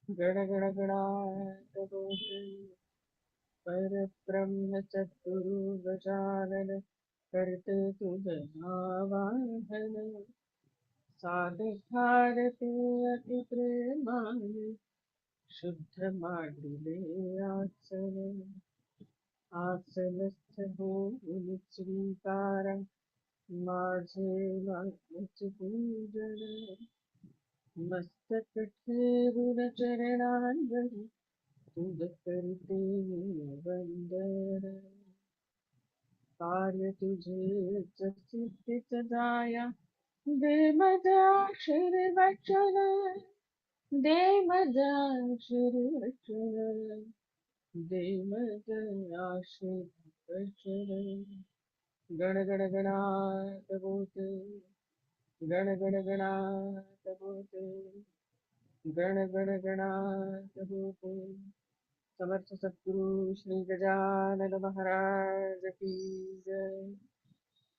गण गण गणात बोते परब्रह्म सद्गुरु गजानन करते तुझ आवाहन साधिकारते अति प्रेमाने शुद्ध मांडिले आसन आसनस्थ होऊन स्वीकारा माझे वाचूचे पूजन मस्तक ठेवून चरणांवरी तुझ करते वंदन कार्य तुझेच सिद्धीच जाया दे माझा वचन दे माझा वचन दे माझा वचन गण गण गणात बोते गण गण गणात बोते गण गण गणात बोते समर्थ सद्गुरु श्री गजानन महाराज की जय.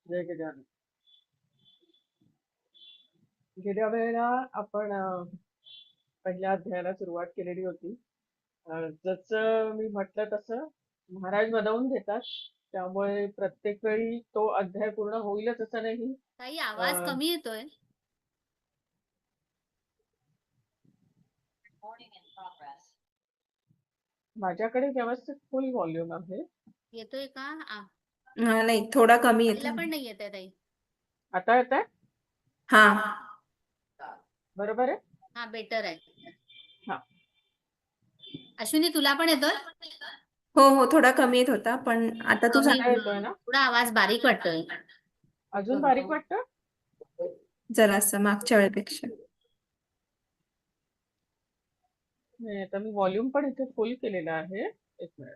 जय गजानन. गेल्या वेळेला आपण पहिल्या अध्यायाला सुरुवात केलेली होती. जसं मी म्हटलं तसं महाराज बनवून घेतात, त्यामुळे प्रत्येक वेळी तो अध्याय पूर्ण होईलच असं नाही. ताई आवाज कमी येतोय. माझ्याकडे व्यवस्थित फुल व्हॉल्यूम आहे. येतोय का? नाही, थोडा कमी तिला येतो. पण नाही येत आहे ताई. आता येत आहे हा, बरोबर आहे. हा बेटर आहे. हा, अश्विनी तुला पण येतोय? हो हो, थोडा कमी येत होता, पण आता तू कमी आता येतोय ना? थोडा आवाज बारीक वाटतोय. अजून बारीक वाटतं? जरासा मागच्या वेळेपेक्षा. नाही, आता मी व्हॉल्यूम पण इथे फुल केलेला आहे. एक मिनिट.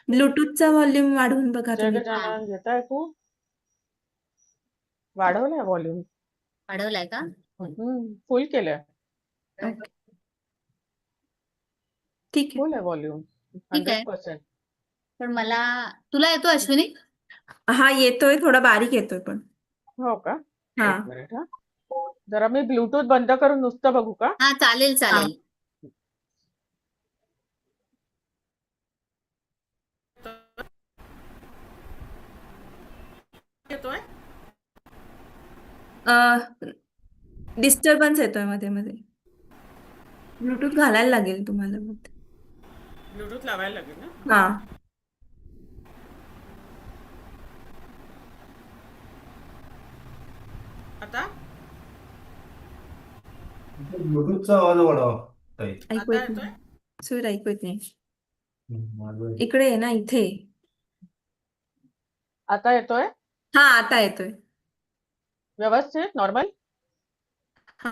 ब्लूटूथचा व्हॉल्यूम वाढवून बघा जय तुम्ही. गजानन घेता ऐकू? वाढवलाय व्हॉल्यूम. वाढवलाय का? फुल केलंय. ओके. ठीक आहे. फुल आहे व्हॉल्यूम ठीक आहे. 100%. पण मला तुला येतो अश्विनी? हा येतोय, थोडा बारीक येतोय पण. हो का? हा एक मिनिट हा. जरा मी ब्लूटूथ बंद करून नुसतं बघू का? हा चालेल चालेल. येतोय? डिस्टर्बन्स येतोय मध्ये मध्ये. ब्लूटूथ घालायला लागेल तुम्हाला मग. ब्लूटूथ लावायला लागेल ना? हा, आता ब्लूटूथचा आवाज वाढवा ताई. ऐकू आता येत येतोय? नाही. सूर ऐकू येत नाही. माझं इकडे आहे ना, इथे. आता येतोय हा, आता येतोय. व्यवस्थित नॉर्मल? हा,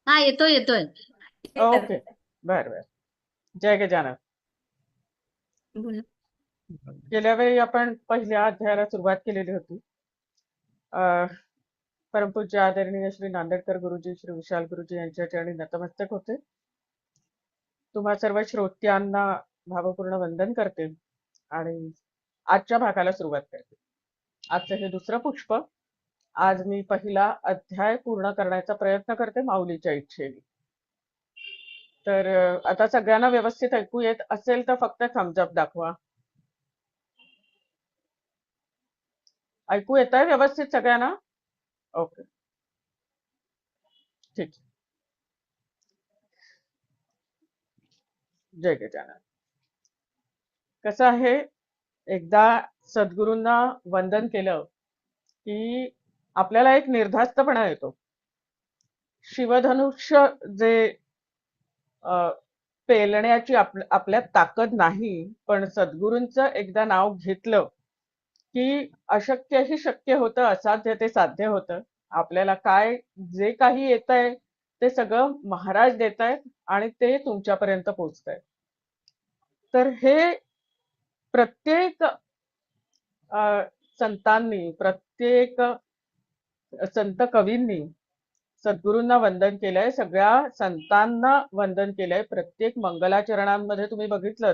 हा येतोय येतोय. ओके, बर बर. जय गजानन. बोला. गेल्या वेळी आपण पहिल्या अध्यायाला सुरुवात केलेली होती. परमपूज्य आदरणीय श्री नांदेडकर गुरुजी, श्री विशाल गुरुजी यांच्या चरणी नतमस्तक होते. तुम्हा सर्व श्रोत्यांना भावपूर्ण वंदन करते आणि आजच्या भागाला सुरुवात करते. आजचं हे दुसरं पुष्प. आज मी पहिला अध्याय पूर्ण करण्याचा प्रयत्न करते माऊलीच्या इच्छेने. तर आता सगळ्यांना व्यवस्थित ऐकू येत असेल तर फक्त थम्स अप दाखवा. ऐकू येत आहे व्यवस्थित सगळ्यांना? ओके, ठीक. जय गजानन. कसं आहे, एकदा सद्गुरूंना वंदन केलं की आपल्याला एक निर्धास्तपणा येतो. शिवधनुष्य जे पेलण्याची आपल्यात ताकद नाही, पण सद्गुरूंचं एकदा नाव घेतलं की अशक्यही शक्य होतं, असाध्य ते साध्य होतं. आपल्याला काय जे काही येतंय ते सगळं महाराज देतायत आणि ते तुमच्यापर्यंत पोहोचतंय. तर हे प्रत्येक संतांनी, प्रत्येक संत कवींनी सद्गुरूंना वंदन केलंय. सगळ्या संतांना वंदन केलंय. प्रत्येक मंगलाचरणांमध्ये तुम्ही बघितलं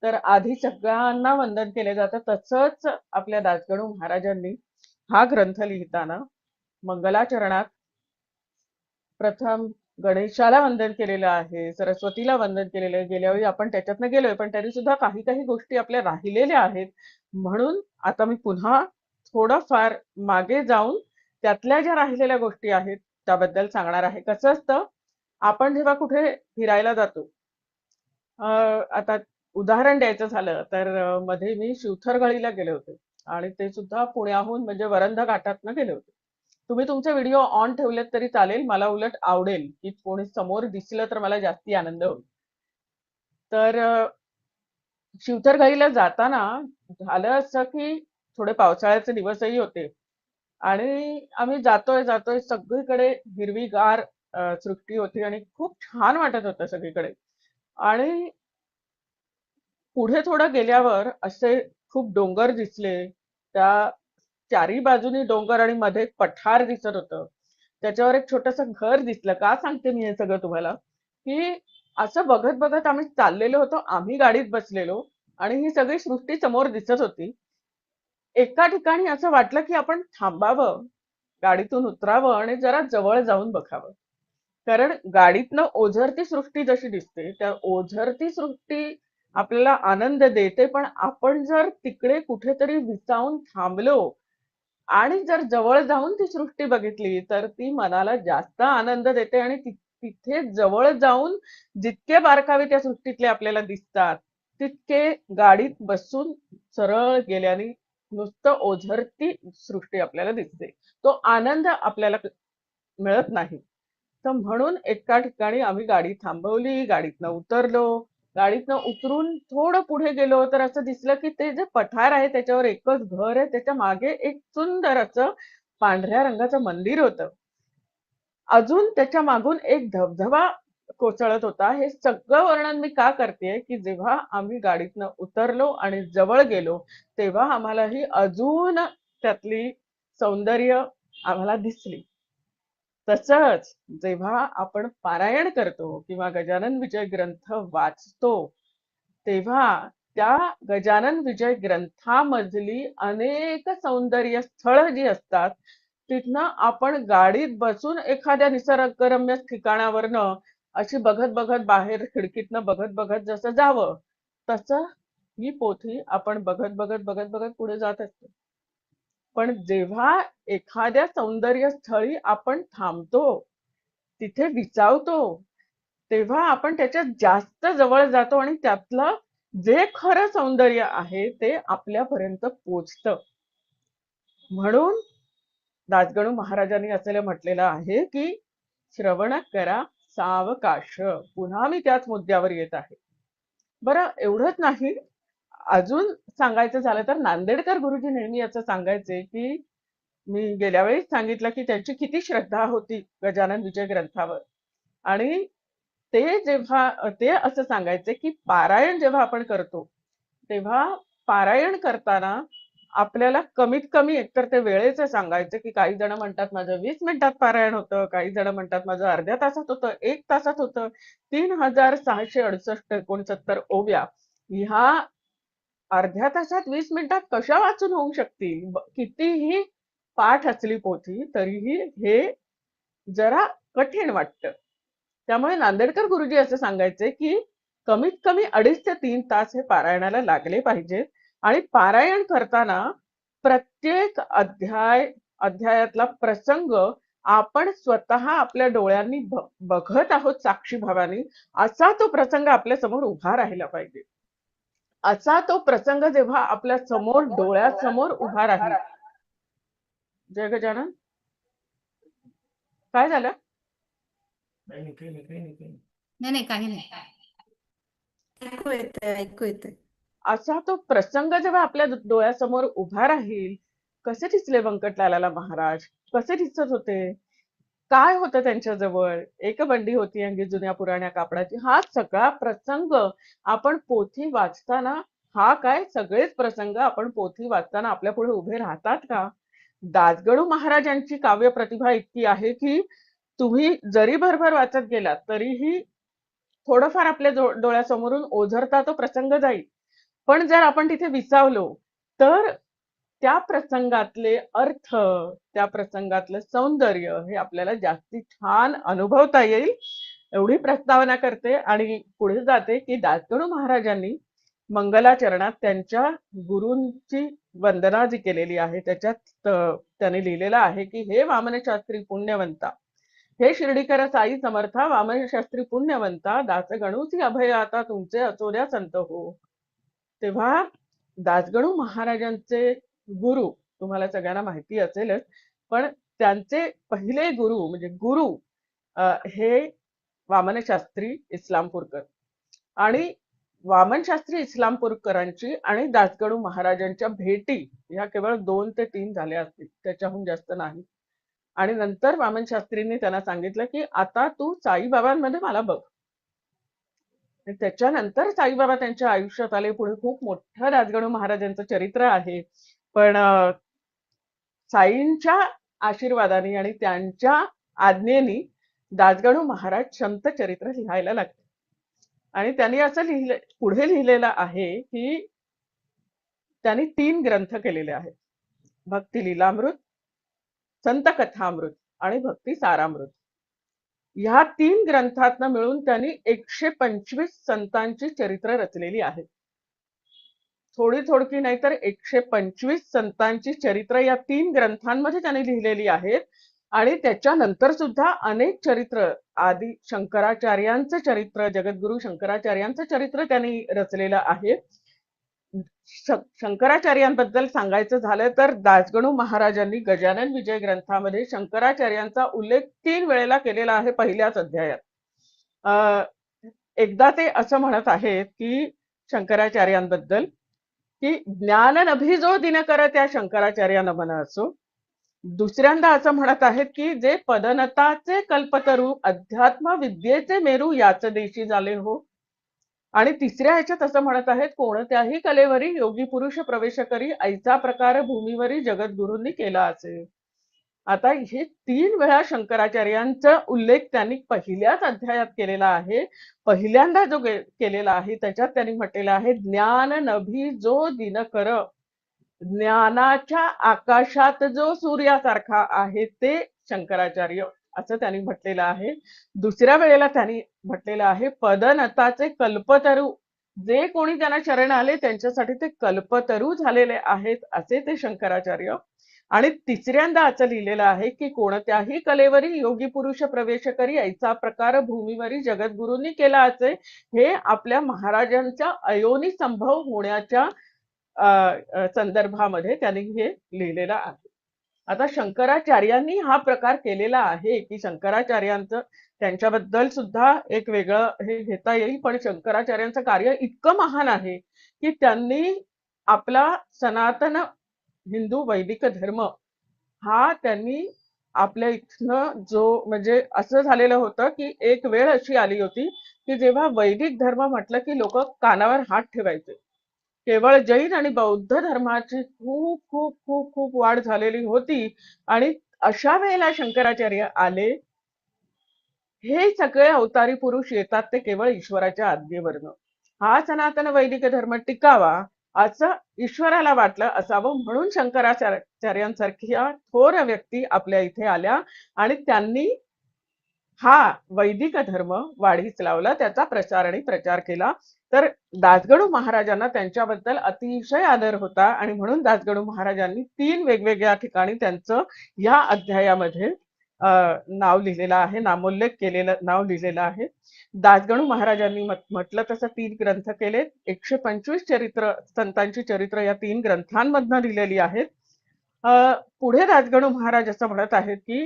तर आधी सगळ्यांना वंदन केले जातं. तसंच आपल्या दासगणू महाराजांनी हा ग्रंथ लिहिताना मंगलाचरणात प्रथम गणेशाला वंदन केलेलं आहे, सरस्वतीला वंदन केलेलं आहे. गेल्या वेळी आपण त्याच्यातनं गेलोय, पण तरी सुद्धा काही काही गोष्टी आपल्या राहिलेल्या आहेत. म्हणून आता मी पुन्हा थोडंफार मागे जाऊन त्यातल्या ज्या राहिलेल्या गोष्टी आहेत त्याबद्दल सांगणार आहे. कसं असतं, आपण जेव्हा कुठे फिरायला जातो, आता उदाहरण द्यायचं झालं तर मध्ये मी शिवथरगळीला गेले होते आणि ते सुद्धा पुण्याहून म्हणजे वरंधा घाटातनं गेले होते. तुम्ही तुमचे व्हिडिओ ऑन ठेवलेत तरी चालेल, मला उलट आवडेल की कोणी समोर दिसलं तर मला जास्ती आनंद होईल. तर शिवथरगळीला जाताना झालं असं की थोडे पावसाळ्याचे दिवसही होते आणि आम्ही जातोय जातोय सगळीकडे हिरवीगार सृष्टी होती आणि खूप छान वाटत होतं सगळीकडे. आणि पुढे थोडं गेल्यावर असे खूप डोंगर दिसले. त्या चारी बाजूनी डोंगर आणि मध्ये एक पठार दिसत होतं. त्याच्यावर एक छोटंसं घर दिसलं. का सांगते मी हे सगळं तुम्हाला, की असं बघत बघत आम्ही चाललेलो होतो. आम्ही गाडीत बसलेलो आणि ही सगळी सृष्टी समोर दिसत होती. एका ठिकाणी असं वाटलं की आपण थांबावं, गाडीतून उतरावं आणि जरा जवळ जाऊन बघावं. कारण गाडीतनं ओझरती सृष्टी जशी दिसते, त्या ओझरती सृष्टी आपल्याला आनंद देते, पण आपण जर तिकडे कुठेतरी विसावून थांबलो आणि जर जवळ जाऊन ती सृष्टी बघितली, तर ती मनाला जास्त आनंद देते आणि तिथे जवळ जाऊन जितके बारकावे त्या सृष्टीतले आपल्याला दिसतात, तितके गाडीत बसून सरळ गेल्याने नुसतं ओझरती सृष्टी आपल्याला दिसते. तो आनंद आपल्याला मिळत नाही. तर म्हणून एका ठिकाणी आम्ही गाडी थांबवली, गाडीतनं उतरलो. गाडीतनं उतरून थोडं पुढे गेलो तर असं दिसलं की ते जे पठार आहे त्याच्यावर एकच घर आहे. त्याच्या मागे एक सुंदर असं पांढऱ्या रंगाचं मंदिर होतं. अजून त्याच्या मागून एक धबधबा कोसळत होता. हे सगळं वर्णन मी का करतेय, की जेव्हा आम्ही गाडीतनं उतरलो आणि जवळ गेलो, तेव्हा आम्हाला ही अजून त्यातली सौंदर्य आम्हाला दिसली. तसंच जेव्हा आपण पारायण करतो किंवा गजानन विजय ग्रंथ वाचतो, तेव्हा त्या गजानन विजय ग्रंथामधली अनेक सौंदर्य स्थळं जी असतात, तिथनं आपण गाडीत बसून एखाद्या निसर्गरम्य ठिकाणावरनं अशी बघत बघत बाहेर खिडकीतनं बघत बघत जसं जावं, तसं ही पोथी आपण बघत बघत बघत बघत पुढे जात असतो. पण जेव्हा एखाद्या सौंदर्य स्थळी आपण थांबतो, तिथे विसावतो, तेव्हा आपण त्याच्यात जास्त जवळ जातो आणि त्यातलं जे खरं सौंदर्य आहे ते आपल्यापर्यंत पोचतं. म्हणून दासगणू महाराजांनी असं म्हटलेलं आहे की श्रवण करा सावकाश. पुन्हा मी त्याच मुद्द्यावर येत आहे. बरं, एवढंच नाही, अजून सांगायचं झालं तर नांदेडकर गुरुजी नेहमी असं सांगायचे की मी गेल्या वेळेस सांगितलं की त्यांची किती श्रद्धा होती गजानन विजय ग्रंथावर. आणि ते असं सांगायचे की पारायण जेव्हा आपण करतो, तेव्हा पारायण करताना आपल्याला कमीत कमी एकतर ते वेळेचं सांगायचे की काही जण म्हणतात माझं 20 मिनिटात पारायण होतं, काही जण म्हणतात माझं अर्ध्या तासात होतं, 1 तासात होतं. 3668 ओव्या ह्या अर्ध्या तासात 20 मिनिटात कशा वाचून होऊ शकतील? कितीही पाठ असली पोथी तरीही हे जरा कठीण वाटतं. त्यामुळे नांदेडकर गुरुजी असं सांगायचे की कमीत कमी 2.5 ते 3 तास हे पारायणाला लागले पाहिजेत आणि पारायण करताना प्रत्येक अध्यायातला प्रसंग आपण स्वतः आपल्या डोळ्यांनी बघत आहोत साक्षी भावानी, असा तो प्रसंग आपल्या समोर उभा राहिला पाहिजे. असा तो प्रसंग जेव्हा आपल्या समोर डोळ्यासमोर उभा राहील. जय गजानन, काय झालं? काही नाही, काही नाही, काही नाही, काही नाही. नाही नाही काही नाही. ऐकू येतंय, ऐकू येतंय. असा तो प्रसंग जेव्हा आपल्या डोळ्यासमोर उभा राहील, कसे दिसले व्यंकटलालाला महाराज, कसे दिसत होते, काय होतं त्यांच्याजवळ, एक बंडी होती अंगी जुन्या पुराण्या कापडाची, हा सगळा प्रसंग आपण पोथी वाचताना, हा काय सगळेच प्रसंग आपण पोथी वाचताना आपल्या पुढे उभे राहतात का? दासगणू महाराजांची काव्य प्रतिभा इतकी आहे की तुम्ही जरी भरभर वाचत गेलात तरीही थोडंफार आपल्या डोळ्यासमोरून ओझरता तो प्रसंग जाईल. पण जर आपण तिथे विसावलो तर त्या प्रसंगातले अर्थ, त्या प्रसंगातलं सौंदर्य हे आपल्याला जास्ती छान अनुभवता येईल एवढी प्रस्तावना करते आणि पुढे जाते की दासगणू महाराजांनी मंगलाचरणात त्यांच्या गुरूंची वंदना जी केलेली आहे त्याच्यात त्यांनी लिहिलेलं आहे की हे वामन शास्त्री पुण्यवंता, हे शिर्डीकर साई समर्था वामन शास्त्री पुण्यवंता, दासगणूची अभय आता तुमचे असोद्या संत हो. तेव्हा दासगणू महाराजांचे गुरु तुम्हाला सगळ्यांना माहिती असेलच, पण त्यांचे पहिले गुरु म्हणजे गुरु हे वामन शास्त्री इस्लामपूरकर. आणि वामन शास्त्री इस्लामपूरकरांची आणि दासगणू महाराजांच्या भेटी ह्या केवळ 2 ते 3 झाल्या असतील, त्याच्याहून जास्त नाही. आणि नंतर वामन शास्त्रींनी त्यांना सांगितलं की आता तू साईबाबांमध्ये मला बघ. आणि त्याच्यानंतर साईबाबा त्यांच्या आयुष्यात आले. पुढे खूप मोठं दासगणू महाराजांचं चरित्र आहे. पण साईंच्या आशीर्वादाने आणि त्यांच्या आज्ञेने दासगणू महाराज संत चरित्र लिहायला लागले. आणि त्यांनी असं पुढे लिहिलेलं आहे की त्यांनी 3 ग्रंथ केलेले आहेत. भक्ती लीलामृत, संत कथामृत आणि भक्ती सारामृत. ह्या 3 ग्रंथातनं मिळून त्यांनी 125 संतांची चरित्र रचलेली आहेत. थोडी थोडकी नाही तर 125 संतांची चरित्र या 3 ग्रंथांमध्ये त्यांनी लिहिलेली आहेत. आणि त्याच्यानंतर सुद्धा अनेक चरित्र, आदि शंकराचार्यांचं चरित्र, जगद्गुरु शंकराचार्यांचं चरित्र त्यांनी रचलेलं आहे. शंकराचार्यांबद्दल सांगायचं झालं तर दासगणू महाराजांनी गजानन विजय ग्रंथामध्ये शंकराचार्यांचा उल्लेख 3 वेळेला केलेला आहे पहिल्याच अध्यायात. एकदा ते असं म्हणत आहेत की शंकराचार्यांबद्दल की ज्ञान नभी जो दिनकर त्या शंकराचार्यानं मन असो. दुसऱ्यांदा असं म्हणत आहेत की जे पदनताचे कल्पतरू अध्यात्म विद्येचे मेरू याच देशी झाले हो. आणि तिसऱ्या ह्याच्यात असं म्हणत आहेत कोणत्याही कलेवरी योगी पुरुष प्रवेश करी ऐसा प्रकार भूमीवरी जगद्गुरूंनी केला असे. आता हे 3 वेळा शंकराचार्यांचा उल्लेख त्यांनी पहिल्याच अध्यायात केलेला आहे. पहिल्यांदा जो केलेला आहे त्याच्यात त्यांनी म्हटलेलं आहे ज्ञान नभी जो दिनकर, ज्ञानाच्या आकाशात जो सूर्यासारखा आहे ते शंकराचार्य असं त्यांनी म्हटलेलं आहे. दुसऱ्या वेळेला त्यांनी म्हटलेलं आहे पदनताचे कल्पतरू, जे कोणी त्यांना शरण आले त्यांच्यासाठी ते कल्पतरू झालेले आहेत असे ते शंकराचार्य. आणि तिसऱ्यांदा असं लिहिलेलं आहे की कोणत्याही कलेवरी योगी पुरुष प्रवेश करी ऐसा प्रकार भूमीवरी जगद्गुरूंनी केला असे. हे आपल्या महाराजांच्या अयोनी संभव होण्याच्या संदर्भामध्ये त्यांनी हे लिहिलेलं आहे. आता शंकराचार्यांनी हा प्रकार केलेला आहे की शंकराचार्यांचं त्यांच्याबद्दल सुद्धा एक वेगळं हे घेता येईल. पण शंकराचार्यांचं कार्य इतकं महान आहे की त्यांनी आपला सनातन हिंदू वैदिक धर्म हा त्यांनी आपल्या इथनं जो म्हणजे असं झालेलं होतं की एक वेळ अशी आली होती की जेव्हा वैदिक धर्म म्हटलं की लोक कानावर हात ठेवायचे. केवळ जैन आणि बौद्ध धर्माची खूप खूप खूप खूप वाढ झालेली होती. आणि अशा वेळेला शंकराचार्य आले. हे सगळे अवतारी पुरुष येतात ते केवळ ईश्वराच्या आज्ञेवरनं. हा सनातन वैदिक धर्म टिकावा असं ईश्वराला वाटलं असावं म्हणून शंकराचार्यांसारख्या थोर व्यक्ती आपल्या इथे आल्या आणि त्यांनी हा वैदिक धर्म वाढीस लावला, त्याचा प्रचार आणि प्रचार केला. तर दासगणू महाराजांना त्यांच्याबद्दल अतिशय आदर होता आणि म्हणून दासगणू महाराजांनी 3 वेगवेगळ्या ठिकाणी त्यांचं या अध्यायामध्ये नाव लिहिलेलं आहे, नामोल्लेख केलेलं नाव लिहिलेलं आहे. दासगणू महाराजांनी म्हटलं तसं 3 ग्रंथ केले. 125 चरित्र, संतांची चरित्र या 3 ग्रंथांमधनं लिहिलेली आहेत. पुढे दासगणू महाराज असं म्हणत आहेत की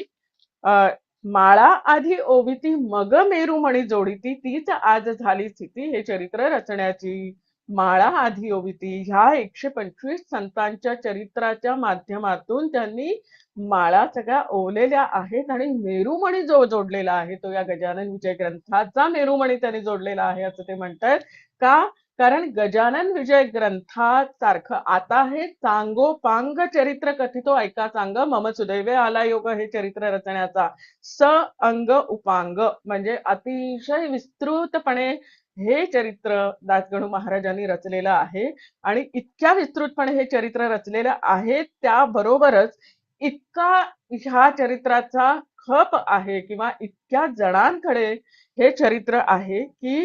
माळा आधी ओविती मग मेरुमणी जोडीती तीच आज झाली स्थिती हे चरित्र रचण्याची. माळा आधी ओविती ह्या 125 संतांच्या चरित्राच्या माध्यमातून त्यांनी माळा सगळ्या ओवलेल्या आहेत आणि मेरुमणी जो जोडलेला आहे तो या गजानन विजय ग्रंथाचा मेरुमणी त्यांनी जोडलेला आहे असं ते म्हणतात. का? कारण गजानन विजय ग्रंथासारखं आता हे सांगोपांग चरित्र कथितो ऐका सांग मम सुदैवे आला योग हे चरित्र रचण्याचा. स अंग उपांग म्हणजे अतिशय विस्तृतपणे हे चरित्र दासगणू महाराजांनी रचलेलं आहे आणि इतक्या विस्तृतपणे हे चरित्र रचलेलं आहे, त्याबरोबरच इतका ह्या चरित्राचा खप आहे किंवा इतक्या जणांकडे हे चरित्र आहे की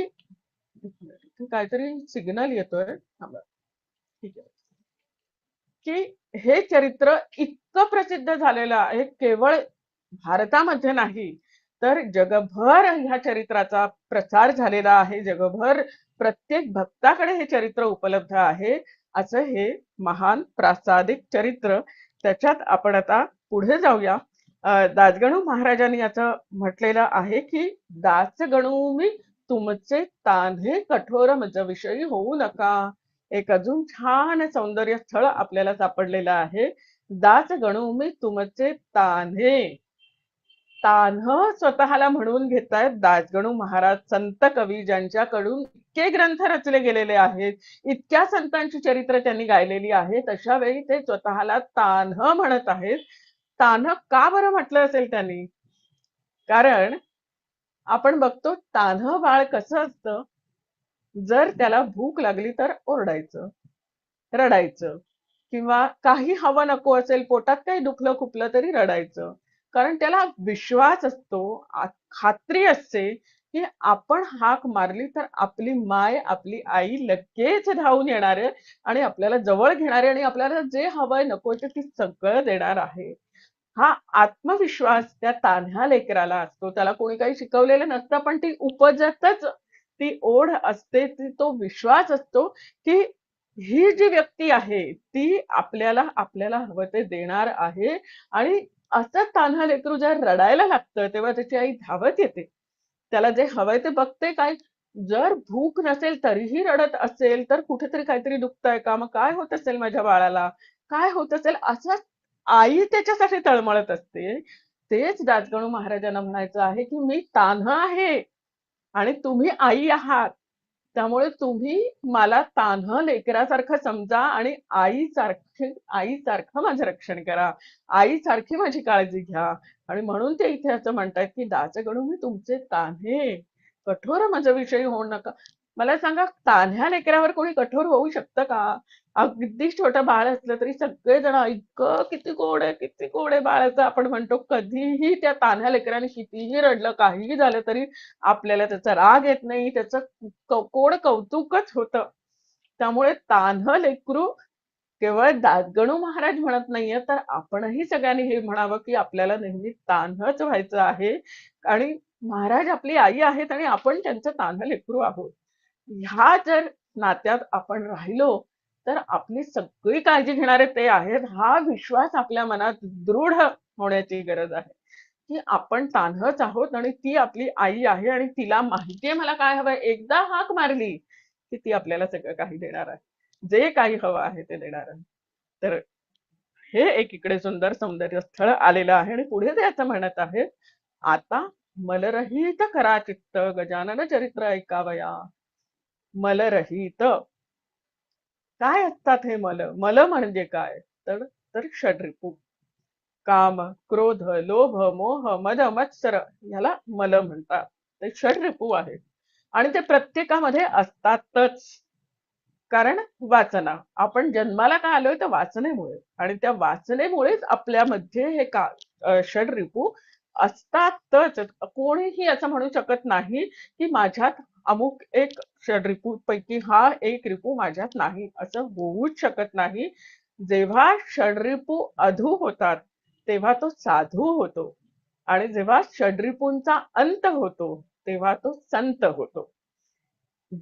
इथे काहीतरी सिग्नल येतोय, थांबा. ठीक आहे. की हे चरित्र इतकं प्रसिद्ध झालेलं आहे, केवळ भारतामध्ये नाही तर जगभर ह्या चरित्राचा प्रचार झालेला आहे. जगभर प्रत्येक भक्ताकडे हे चरित्र उपलब्ध आहे. असं हे महान प्रासादिक चरित्र. त्याच्यात आपण आता पुढे जाऊया. दासगणू महाराजांनी याचं म्हटलेलं आहे की दासगणू मी तुमचे तान्हे कठोर मज विषयी होऊ नका. एक अजून छान सौंदर्य स्थळ आपल्याला सापडलेलं आहे. दासगणू मी तुमचे तान्हे. तान्ह स्वतःला म्हणून घेतायत दासगणू महाराज, संत कवी ज्यांच्याकडून इतके ग्रंथ रचले गेलेले आहेत, इतक्या संतांची चरित्र त्यांनी गायलेली आहेत, अशा वेळी ते स्वतःला तान्ह म्हणत आहेत. तान्ह का बरं म्हटलं असेल त्यांनी? कारण आपण बघतो तान्ह बाळ कसं असतं, जर त्याला भूक लागली तर ओरडायचं, रडायचं, किंवा काही हवं नको असेल, पोटात काही दुखलं खुपलं तरी रडायचं. कारण त्याला विश्वास असतो, खात्री असते की आपण हाक मारली तर आपली माय, आपली आई लगेच धावून येणार आहे आणि आपल्याला जवळ घेणार आहे आणि आपल्याला जे हवंय नकोय ते ती सगळं देणार आहे. हा आत्मविश्वास त्या तान्ह्या लेकराला असतो. त्याला कोणी काही शिकवलेलं नसतं, पण ती उपजतच ती ओढ असते, तो विश्वास असतो की ही जी व्यक्ती आहे ती आपल्याला हवं ते देणार आहे. आणि असं तान्हा लेकरू जेव्हा रडायला लागतं तेव्हा त्याची आई धावत येते, त्याला जे हवंय ते बघते. काय जर भूक नसेल तरीही रडत असेल तर कुठेतरी काहीतरी दुखतंय का, मग काय होत असेल माझ्या बाळाला, काय होत असेल, असं आई त्याच्यासाठी तळमळत असते. तेच दासगणू महाराजांना म्हणायचं आहे की मी तान्ह आहे आणि तुम्ही आई आहात, त्यामुळे तुम्ही मला तान्ह लेकरासारखं समजा आणि आईसारखं माझं रक्षण करा, आईसारखी माझी काळजी घ्या. आणि म्हणून ते इथे असं म्हणतात की दासगणू मी तुमचे तान्हे कठोर माझ्याविषयी होऊ नका. मला सांगा, तान्ह्या लेकरावर कोणी कठोर होऊ शकतं का? अगदी छोटं बाळ असलं तरी सगळेजण इतकं किती गोड आहे, किती गोड आहे बाळाचं आपण म्हणतो. कधीही त्या तान्ह्या लेकराने कितीही रडलं, काहीही झालं तरी आपल्याला त्याचा राग येत नाही, त्याचं कोड कौतुकच होतं. त्यामुळे तान्ह लेकरू केवळ दासगणू महाराज म्हणत नाहीये, तर आपणही सगळ्यांनी हे म्हणावं की आपल्याला नेहमी तान्हच व्हायचं आहे. आणि महाराज आपली आई आहेत आणि आपण त्यांचं तान्ह लेकरू आहोत. ह्या जर नात्यात आपण राहिलो तर आपली सगळी काळजी घेणारे ते आहेत, हा विश्वास आपल्या मनात दृढ होण्याची गरज आहे की आपण तान्हच आहोत आणि ती आपली आई आहे आणि तिला माहितीये मला काय हवंय. एकदा हाक मारली की ती आपल्याला सगळं काही देणार आहे, जे काही हवं आहे ते देणार आहे. तर हे एक इकडे सुंदर सौंदर्य स्थळ आलेलं आहे आणि पुढे ते असं म्हणत आहे, आता मलरहित करा चित्त गजानन चरित्र ऐकावया. मलरहित काय असतात हे मल? मल म्हणजे काय? तर षड्रिपू, काम, क्रोध, लोभ, मोह, मद, मत्सर ह्याला मल म्हणतात. ते षड्रिपू आहेत आणि ते प्रत्येकामध्ये असतातच. कारण वासना, आपण जन्माला का आलोय तर वासनेमुळे, आणि त्या वासनेमुळेच आपल्यामध्ये हे षड्रिपू असतातच. कोणीही असं म्हणू शकत नाही की माझ्यात अमुक एक षड्रिपू पैकी हा एक रिपू माझ्यात नाही, असं होऊच शकत नाही. जेव्हा षड्रिपू अधू होतात तेव्हा तो साधू होतो आणि जेव्हा षड्रिपूंचा अंत होतो तेव्हा तो संत होतो.